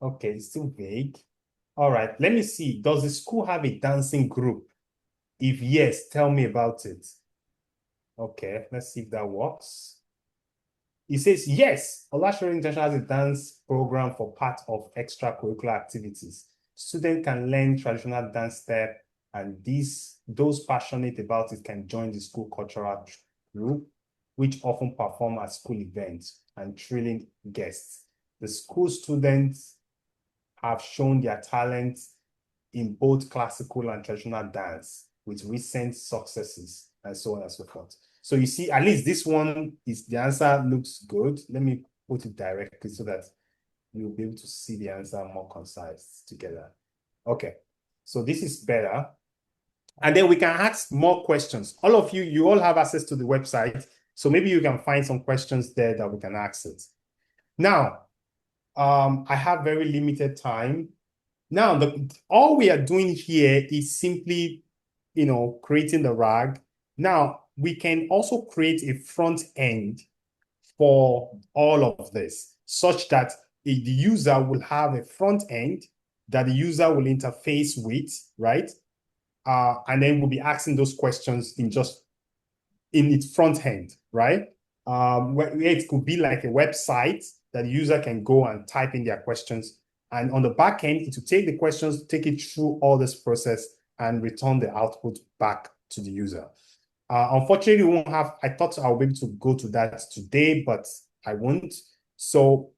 Okay, it's still vague. All right, let me see. Does the school have a dancing group? If yes, tell me about it. Okay, let's see if that works. He says, yes, Olashore International has a dance program for part of extracurricular activities. Students can learn traditional dance step, and those passionate about it can join the school cultural group, which often perform at school events and thrilling guests. The school students have shown their talents in both classical and traditional dance with recent successes and so on and so forth. So you see, at least this one is the answer looks good. Let me put it directly so that you'll be able to see the answer more concise together. Okay, so this is better. And then we can ask more questions. All of you, you all have access to the website. So maybe you can find some questions there that we can ask it. Now, I have very limited time. Now, all we are doing here is simply, creating the RAG. Now, we can also create a front end for all of this, such that the user will have a front end that the user will interface with, right? And then we'll be asking those questions in its front end, right? Where it could be like a website that the user can go and type in their questions. And on the back end, it will take the questions, take it through all this process and return the output back to the user. Unfortunately, we won't have, I thought I'll be able to go to that today, but I won't. So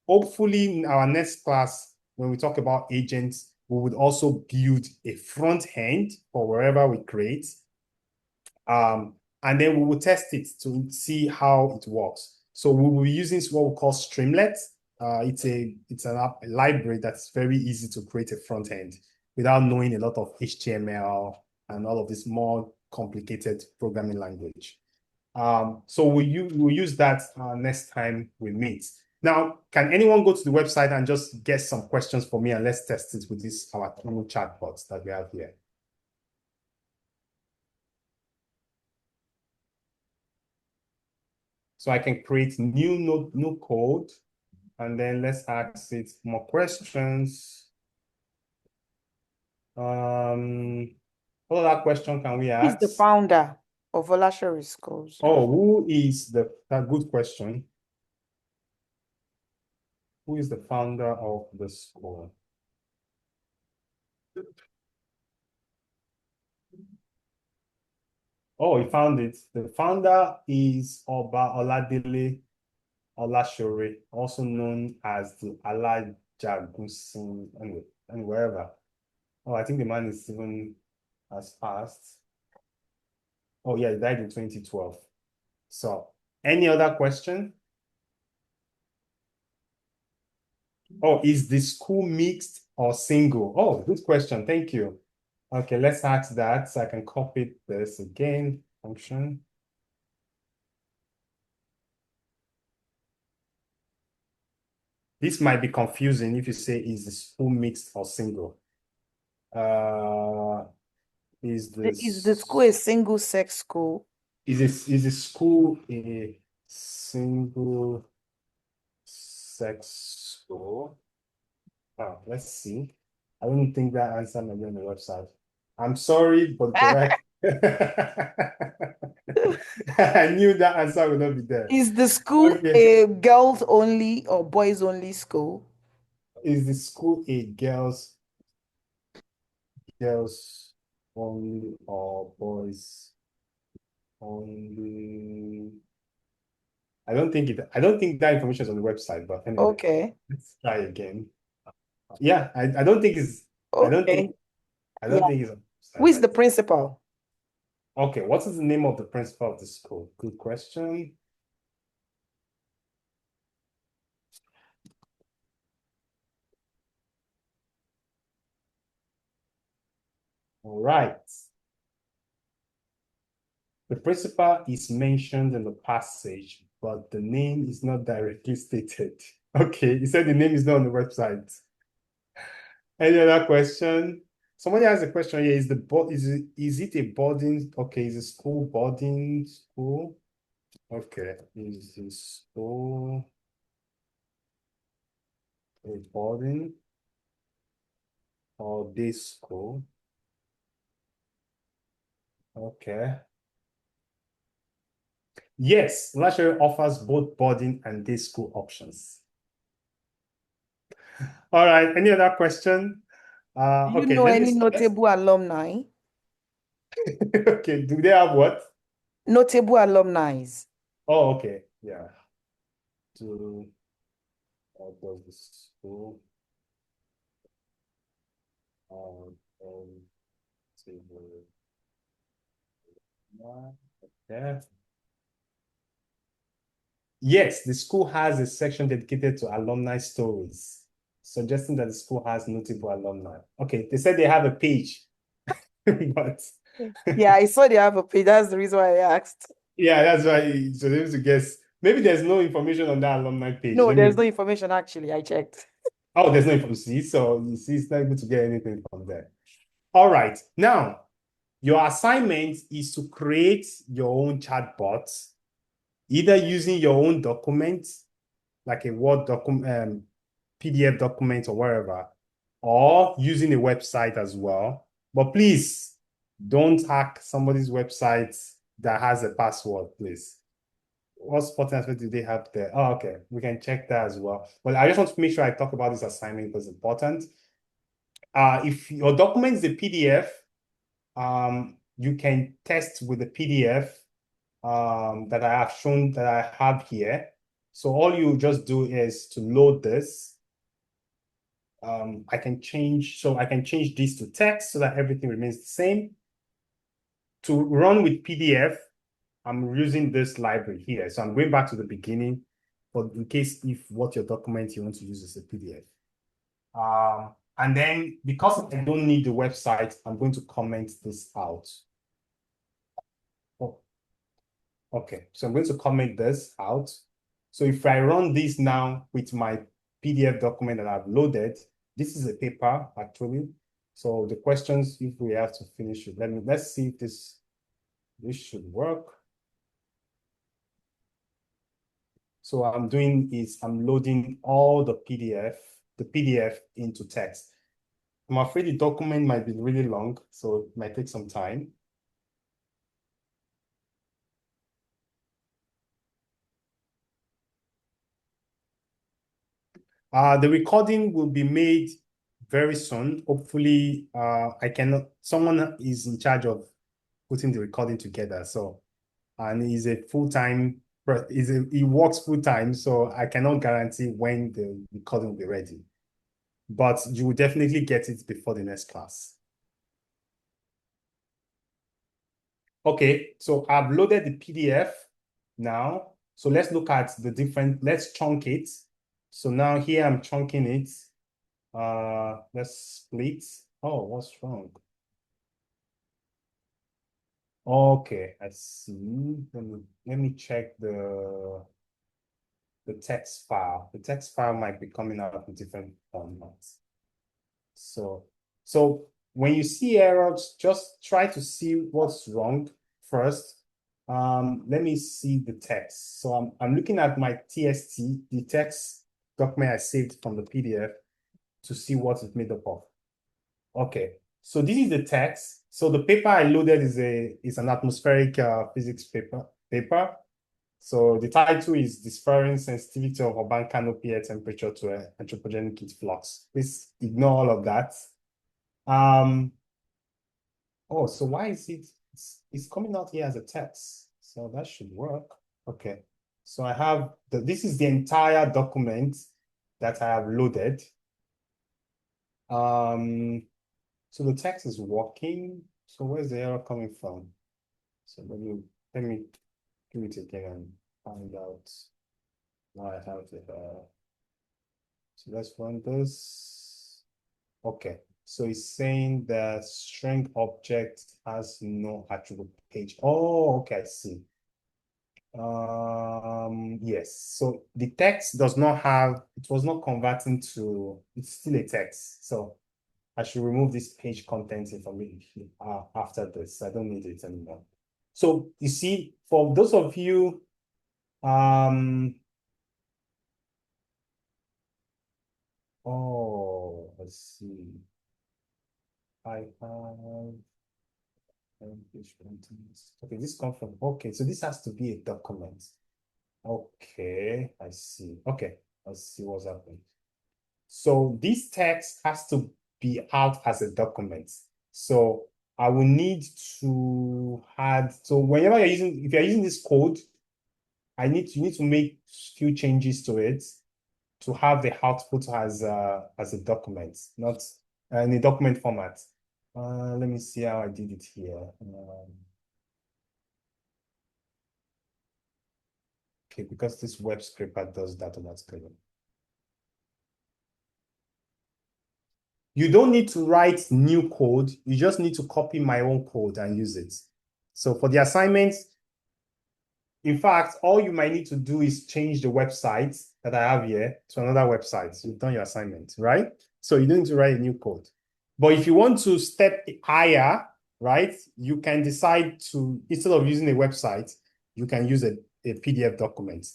hopefully in our next class, when we talk about agents, we would also build a front end for wherever we create. And then we will test it to see how it works. So we will be using what we call Streamlet. It's a library that's very easy to create a front end without knowing a lot of HTML and all of this more complicated programming language. So we'll use that next time we meet. Now, can anyone go to the website and just get some questions for me and let's test it with our new chatbots that we have here. So I can create new code, and then let's ask it more questions. What other question can we Who is the ask? founder of Olashore Schools? Oh, who is that good question. Who is the founder of the school? Oh, he found it. The founder is Oba Oladile Olashore, also known as the Alajagusin, and wherever. Oh, I think the man is even has passed. Oh, yeah, he died in 2012. So, any other question? Oh, is the school mixed or single? Oh, good question. Thank you. Okay, let's ask that so I can copy this again. Function. This might be confusing if you say, is the school mixed or single? Is Is the school this a single sex school? is the school a single sex school? Oh, let's see. I don't think that answer may be on the website. I'm sorry, but correct. I knew that answer would not be there. Is the school Okay. a girls only or boys only school? Is the school a girls only or boys only? I don't think that information is on the website, but anyway, Okay. let's try again. Yeah, I don't think it's I don't think Okay. I Yeah. don't think it's on the Who website. is the principal? Okay, what is the name of the principal of the school? Good question. All right. The principal is mentioned in the passage, but the name is not directly stated. Okay, he said the name is not on the website. Any other question? Somebody has a question here. Is it a boarding? Okay, is a school boarding school? Okay, is the school a boarding or day school? Okay. Yes, Lasher offers both boarding and day school options. All right, any other question? Do you Okay, know any notable alumni? okay, do they have what? Notable alumni. Oh, okay, yeah. To does the school um, table yeah. Yes, the school has a section dedicated to alumni stories, suggesting that the school has notable alumni. Okay, they said they have a page, but Yeah, I saw they have a page. That's the reason why I asked. yeah, that's why. So they to guess. Maybe there's no information on that alumni page. No, Let there's me. no information actually. I checked. Oh, there's no information. So you see, it's not able to get anything from there. All right. Now, your assignment is to create your own chatbot, either using your own document, like a Word document, PDF document, or whatever, or using a website as well. But please don't hack somebody's website that has a password, please. What supporting aspect do they have there? Oh, okay. We can check that as well. But I just want to make sure I talk about this assignment because it's important. If your document is a PDF, you can test with the PDF that I have shown that I have here. So all you just do is to load this. I can change this to text so that everything remains the same. To run with PDF, I'm using this library here. So I'm going back to the beginning, but in case if what your document you want to use is a PDF. And then because I don't need the website, I'm going to comment this out. Oh, okay, so I'm going to comment this out. So if I run this now with my PDF document that I've loaded, this is a paper actually. So the questions, if we have to finish it, let's see if this should work. So what I'm doing is I'm loading all the PDF into text. I'm afraid the document might be really long, so it might take some time. The recording will be made very soon. Hopefully, someone is in charge of putting the recording together. So, and he's a full-time, he works full-time, so I cannot guarantee when the recording will be ready. But you will definitely get it before the next class. Okay, so I've loaded the PDF now. So let's look at let's chunk it. So now here I'm chunking it. Let's split. Oh, what's wrong? Okay, I see. Let me check the text file. The text file might be coming out in different formats. So, so when you see errors, just try to see what's wrong first. Let me see the text. So I'm looking at my TST, the text document I saved from the PDF to see what it's made up of. Okay, So this is the text. So the paper I loaded is an atmospheric physics paper. So the title is Differing Sensitivity of Urban Canopy Air Temperature to Anthropogenic Heat Flux. Please ignore all of that. Oh, so why is it's coming out here as a text? So that should work. Okay. So I have this is the entire document that I have loaded. So the text is working. So where's the error coming from? So let me do it again and find out why I have it. So let's run this. Okay. So it's saying the string object has no attribute page. Oh, okay, I see. Yes. So the text does not have, it was not converting to, it's still a text. So I should remove this page content information after this. I don't need it anymore. So you see, for those of you, oh, let's see. I have okay, this comes from, okay, so this has to be a document. Okay, I see. Okay, let's see what's happening. So this text has to be out as a document. So I will need to add, so whenever you're using, if you're using this code, you need to make few changes to it to have the output as a document, not in a document format. Let me see how I did it here. Okay, because this web scraper does that automatically. You don't need to write new code. You just need to copy my own code and use it. So for the assignments, in fact, all you might need to do is change the website that I have here to another website. So you've done your assignment, right? So you don't need to write a new code. But if you want to step higher, right, you can decide to, instead of using a website, you can use a PDF document.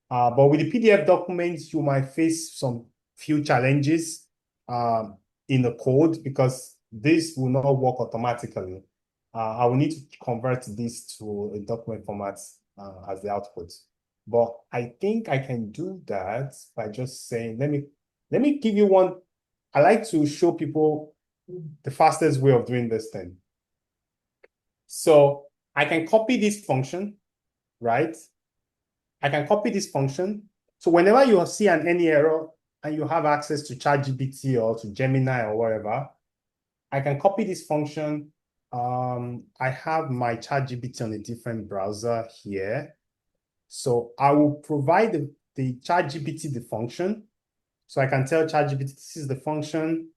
But with the PDF documents, you might face some few challenges in the code because this will not work automatically. I will need to convert this to a document format as the output. But I think I can do that by just saying, let me give you one. I like to show people the fastest way of doing this thing. So I can copy this function, right? I can copy this function. So whenever you see any error and you have access to ChatGPT or to Gemini or whatever, I can copy this function. I have my ChatGPT on a different browser here. So I will provide the ChatGPT the function. So I can tell ChatGPT this is the function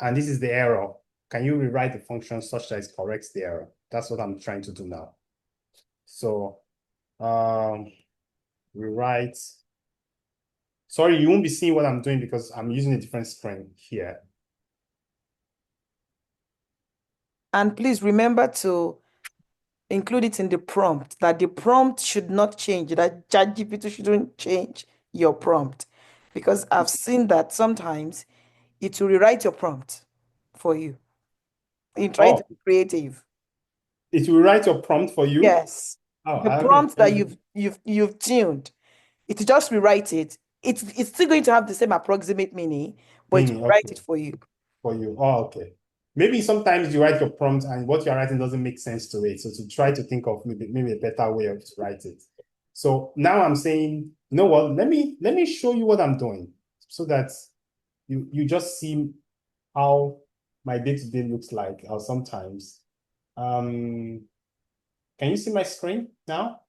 and this is the error. Can you rewrite the function such that it corrects the error? That's what I'm trying to do now. So rewrite. Sorry, you won't be seeing what I'm doing because I'm using a different screen here. And please remember to include it in the prompt, that the prompt should not change, that ChatGPT shouldn't change your prompt. Because I've seen that sometimes it will rewrite your prompt for you in trying to Oh, be creative. it will write your prompt for you. Yes. Oh, The I haven't prompt that heard it. you've tuned, it will just rewrite it. It's still going to have the same approximate meaning, but it will Meaning, write okay, it for you. for you. Oh, okay. Maybe sometimes you write your prompt and what you're writing doesn't make sense to it. So to try to think of maybe a better way of to write it. So now I'm saying, you know what, let me show you what I'm doing so that you just see how my day-to-day looks like or sometimes. Um, can you see my screen now?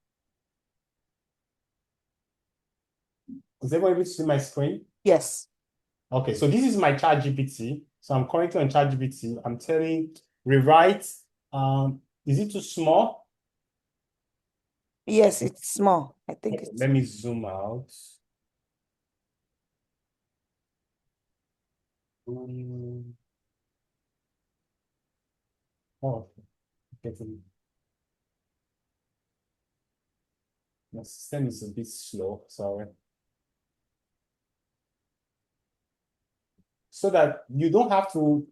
Is everyone able to see my screen? Yes. Okay, so this is my chat GPT. So I'm currently on chat GPT. I'm telling rewrite. Is it too small? Yes, it's small. I think Okay, it's let me zoom out. Um, oh, getting my system is a bit slow, sorry. So that you don't have to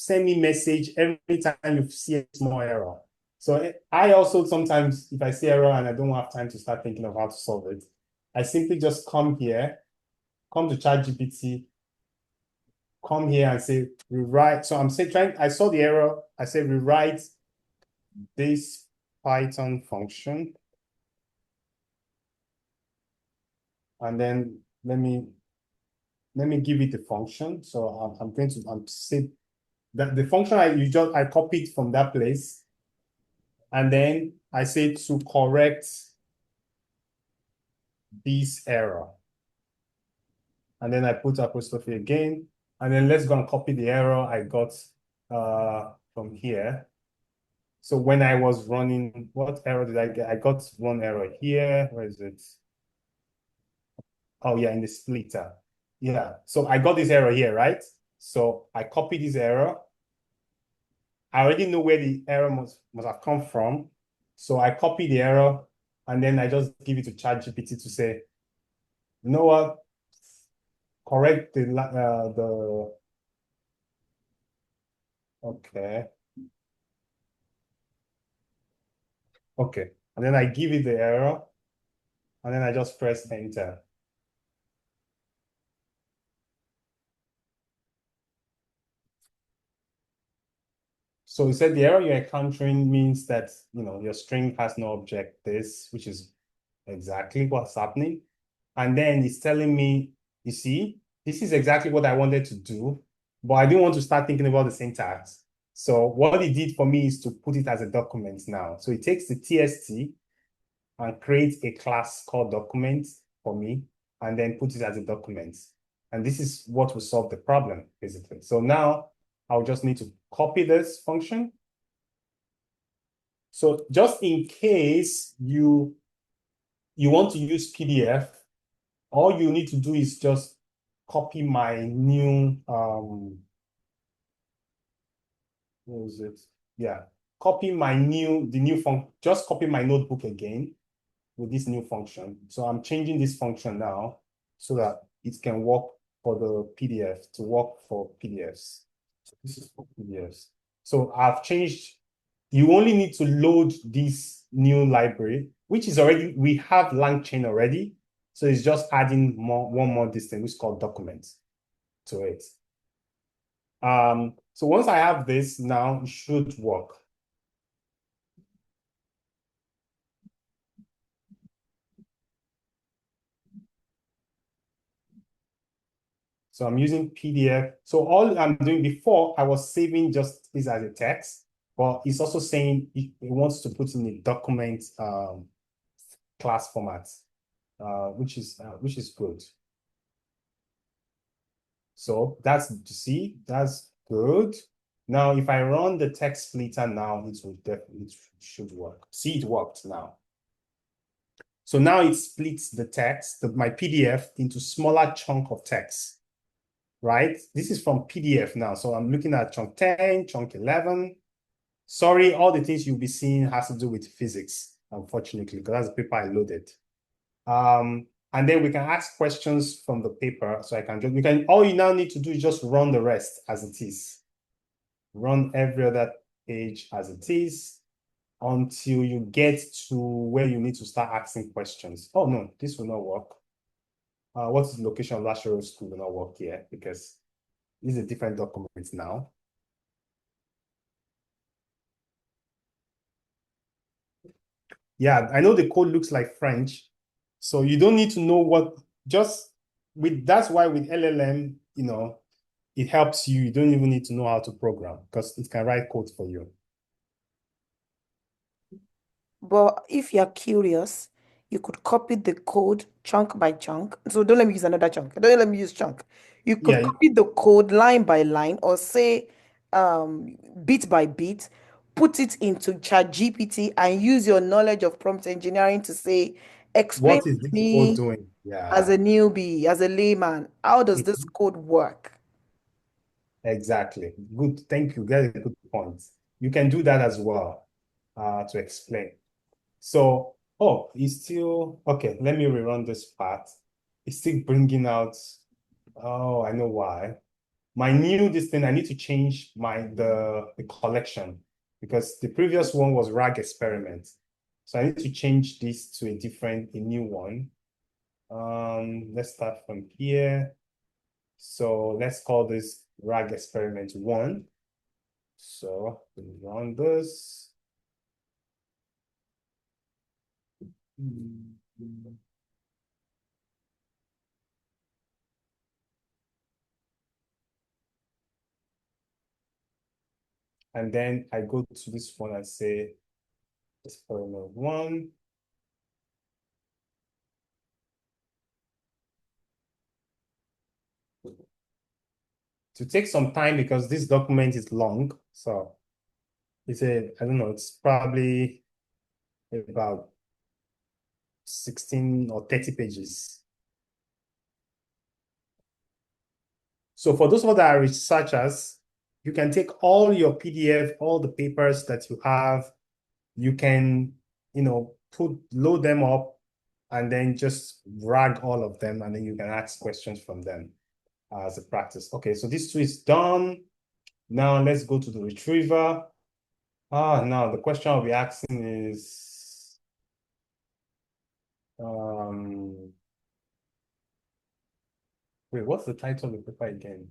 send me message every time you see a small error. So I also sometimes, if I see error and I don't have time to start thinking of how to solve it, I simply just come here, come to ChatGPT, come here and say rewrite. So I'm saying I saw the error. I say rewrite this Python function. And then let me give it the function. So I'm going to say that the function I copied from that place. And then I say to correct this error. And then I put apostrophe again. And then let's go and copy the error I got from here. So when I was running, what error did I get? I got one error here. Where is it? Oh, yeah, in the splitter. Yeah. So I got this error here, right? So I copy this error. I already know where the error must have come from. So I copy the error and then I just give it to ChatGPT to say, you know what? Correct the okay. Okay. And then I give it the error and then I just press enter. So it said the error you're encountering means that your string has no object, this, which is exactly what's happening. And then it's telling me, you see, this is exactly what I wanted to do, but I didn't want to start thinking about the syntax. So what it did for me is to put it as a document now. So it takes the TST and creates a class called document for me, and then put it as a document. And this is what will solve the problem, basically. So now I'll just need to copy this function. So just in case you want to use PDF, all you need to do is just copy my new what was it? Yeah, copy the new function. Just copy my notebook again with this new function. So I'm changing this function now so that it can work for the PDF, to work for PDFs. So this is for PDFs. So I've changed, you only need to load this new library, which is already, we have LangChain already. So it's just adding one more distance, which is called documents to it. So once I have this now, it should work. So I'm using PDF. So all I'm doing before, I was saving just this as a text, but it's also saying it wants to put in a document class format, which is good. So that's, you see, that's good. Now, if I run the text splitter now, it should work. See, it worked now. So now it splits the text, my PDF, into smaller chunk of text, right? This is from PDF now. So I'm looking at chunk 10, chunk 11. Sorry, all the things you'll be seeing has to do with physics, unfortunately, because that's the paper I loaded. And then we can ask questions from the paper. So all you now need to do is just run the rest as it is. Run every other page as it is until you get to where you need to start asking questions. Oh no, this will not work. What is the location of Lasher School will not work here because this is a different document now. Yeah, I know the code looks like French, so you don't need to know that's why with LLM, it helps you. You don't even need to know how to program because it can write code for you. But if you're curious, you could copy the code chunk by chunk. So don't let me use another chunk. Don't let me use chunk. You could Yeah, copy the code line by line or say bit by bit, put it into ChatGPT and use your knowledge of prompt engineering to say, explain what is to this code me doing? as Yeah, a newbie, as a layman, how does this code work? exactly. Good. Thank you. That's a good point. You can do that as well to explain. So, oh, it's still, okay, let me rerun this part. It's still bringing out, oh, I know why. my new this thing, I need to change the collection because the previous one was rag experiment. So I need to change this to a new one. Let's start from here. So let's call this rag experiment 1. So we run this. And then I go to this one and say experiment 1. To take some time because this document is long. So I don't know, it's probably about 16 or 30 pages. So for those of us that are researchers, you can take all your PDF, all the papers that you have, you can, load them up and then just drag all of them and then you can ask questions from them as a practice. Okay, so this 2 is done. Now let's go to the retriever. Now the question I'll be asking is, wait, what's the title of the paper again?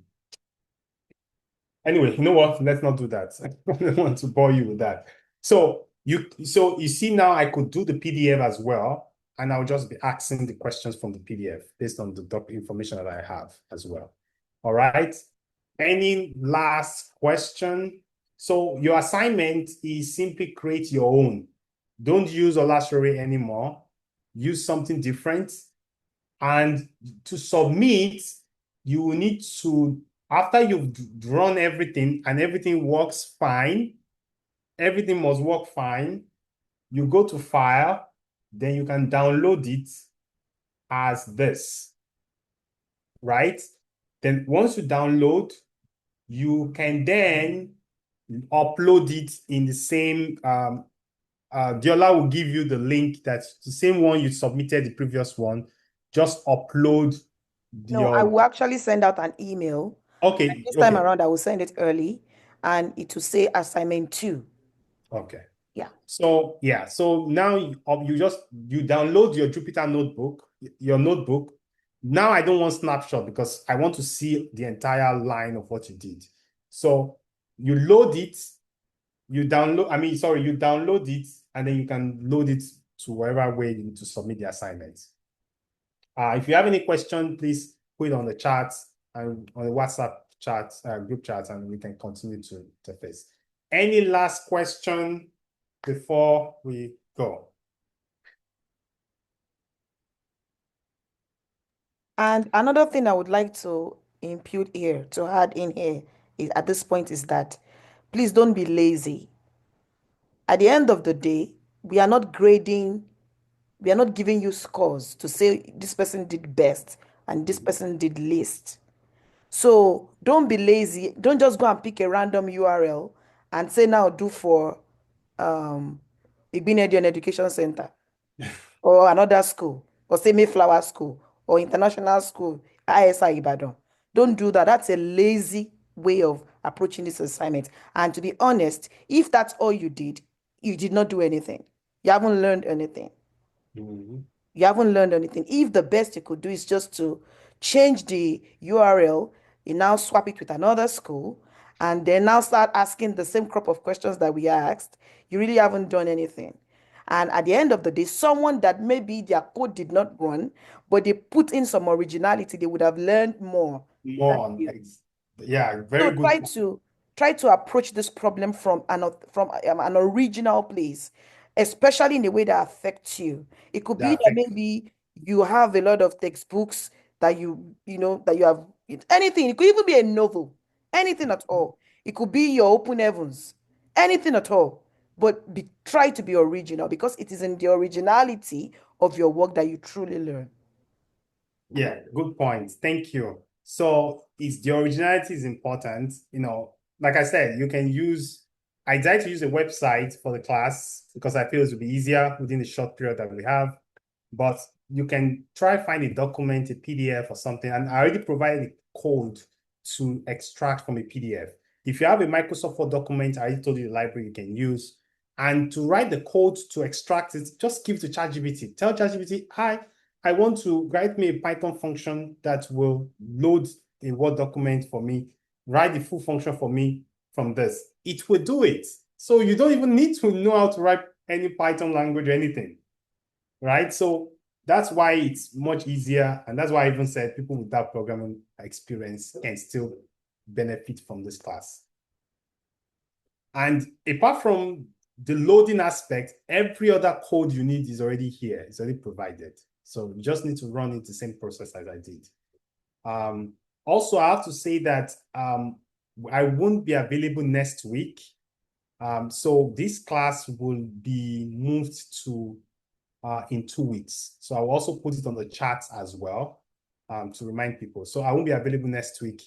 Anyway, you know what? Let's not do that. I don't want to bore you with that. So you see now I could do the PDF as well, and I'll just be asking the questions from the PDF based on the doc information that I have as well. All right. Any last question? So your assignment is simply create your own. Don't use Olasore anymore. Use something different. And to submit, you will need to, after you've drawn everything and everything works fine, everything must work fine, you go to File, then you can download it as this, right? Then once you download, you can then upload it in the same, Diola will give you the link that's the same one you submitted the previous one. Just upload No, I your, will actually send out an email. And okay, this time okay, around, I will send it early and it will say assignment 2. okay. Yeah. So yeah, so now you download your Jupyter notebook, your notebook. Now I don't want snapshot because I want to see the entire line of what you did. So you load it, you download it, and then you can load it to wherever way you need to submit the assignment. If you have any question, please put it on the chat and on the WhatsApp chat, group chat, and we can continue to interface. Any last question before we go? And another thing I would like to impute here, to add in here, at this point is that please don't be lazy. At the end of the day, we are not grading, we are not giving you scores to say this person did best and this person did least. So don't be lazy. Don't just go and pick a random URL and say now do for Akinlabi Education Center or another school or say Mayflower School or International School, ISI Ibadan. Don't do that. That's a lazy way of approaching this assignment. And to be honest, if that's all you did not do anything. You haven't learned anything. Mhm. You haven't learned anything. If the best you could do is just to change the URL, you now swap it with another school, and then now start asking the same crop of questions that we asked, you really haven't done anything. And at the end of the day, someone that maybe their code did not run, but they put in some originality, they would have learned more than More on, you. yeah, So very good. try to approach this problem from an original place, especially in a way that affects you. It could be That that affect, maybe you have a lot of textbooks that that you have anything. It could even be a novel, anything at all. It could be your open heavens, anything at all. But try to be original because it is in the originality of your work that you truly learn. yeah, good point. Thank you. So it's the originality is important. Like I said, I try to use a website for the class because I feel it will be easier within the short period that we have. But you can try find a document, a PDF or something. And I already provided a code to extract from a PDF. If you have a Microsoft Word document, I told you the library you can use. And to write the code to extract it, just give to ChatGPT. Tell ChatGPT, hi, I want to write me a Python function that will load a Word document for me, write the full function for me from this. It will do it. So you don't even need to know how to write any Python language or anything, right? So that's why it's much easier. And that's why I even said people without programming experience can still benefit from this class. And apart from the loading aspect, every other code you need is already here. It's already provided. So you just need to run it the same process as I did. Also, I have to say that I won't be available next week. So this class will be moved to in 2 weeks. So I'll also put it on the chat as well to remind people. So I won't be available next week.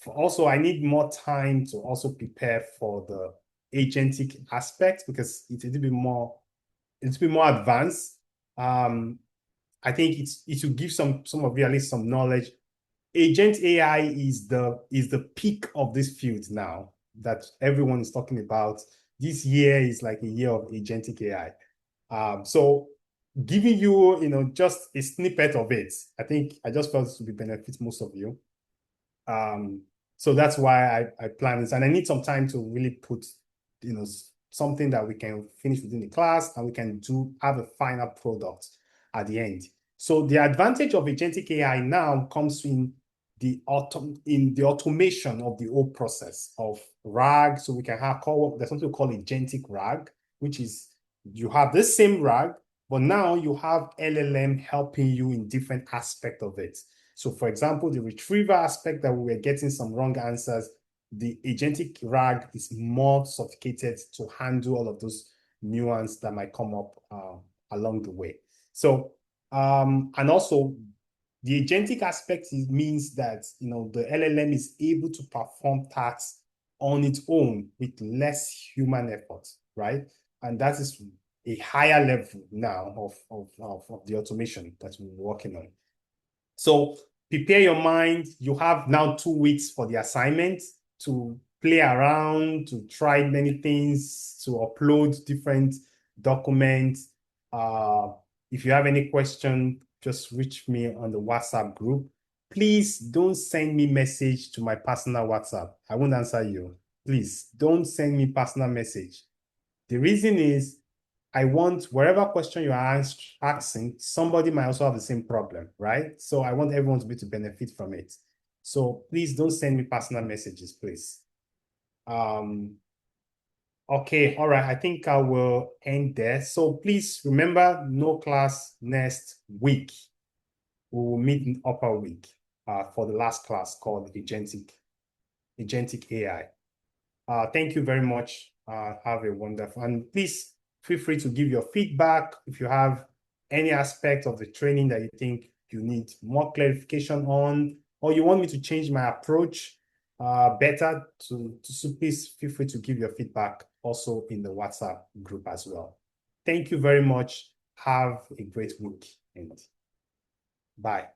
Also, I need more time to also prepare for the agentic aspect because it's a little bit more advanced. I think it will give some of you at least some knowledge. Agent AI is the peak of this field now that everyone is talking about. This year is like a year of agentic AI. So giving you, just a snippet of it, I think I just felt it would benefit most of you. So that's why I plan this, and I need some time to really put, something that we can finish within the class and we can have a final product at the end. So the advantage of agentic AI now comes in the automation of the whole process of RAG. So we can there's something we call agentic RAG, which is you have this same RAG, but now you have LLM helping you in different aspects of it. So for example, the retrieval aspect that we were getting some wrong answers, the agentic RAG is more sophisticated to handle all of those nuances that might come up along the way. So, and also the agentic aspect means that, the LLM is able to perform tasks on its own with less human effort, right? And that is a higher level now of the automation that we're working on. So prepare your mind. You have now 2 weeks for the assignment to play around, to try many things, to upload different documents. If you have any question, just reach me on the WhatsApp group. Please don't send me message to my personal WhatsApp. I won't answer you. Please don't send me personal message. The reason is I want whatever question you are asking, somebody might also have the same problem, right? So I want everyone to be able to benefit from it. So please don't send me personal messages, please. Okay, all right. I think I will end there. So please remember, no class next week. We will meet in upper week for the last class called agentic AI. Thank you very much. Have a wonderful, and please feel free to give your feedback if you have any aspect of the training that you think you need more clarification on, or you want me to change my approach better so please feel free to give your feedback also in the WhatsApp group as well. Thank you very much. Have a great week and bye.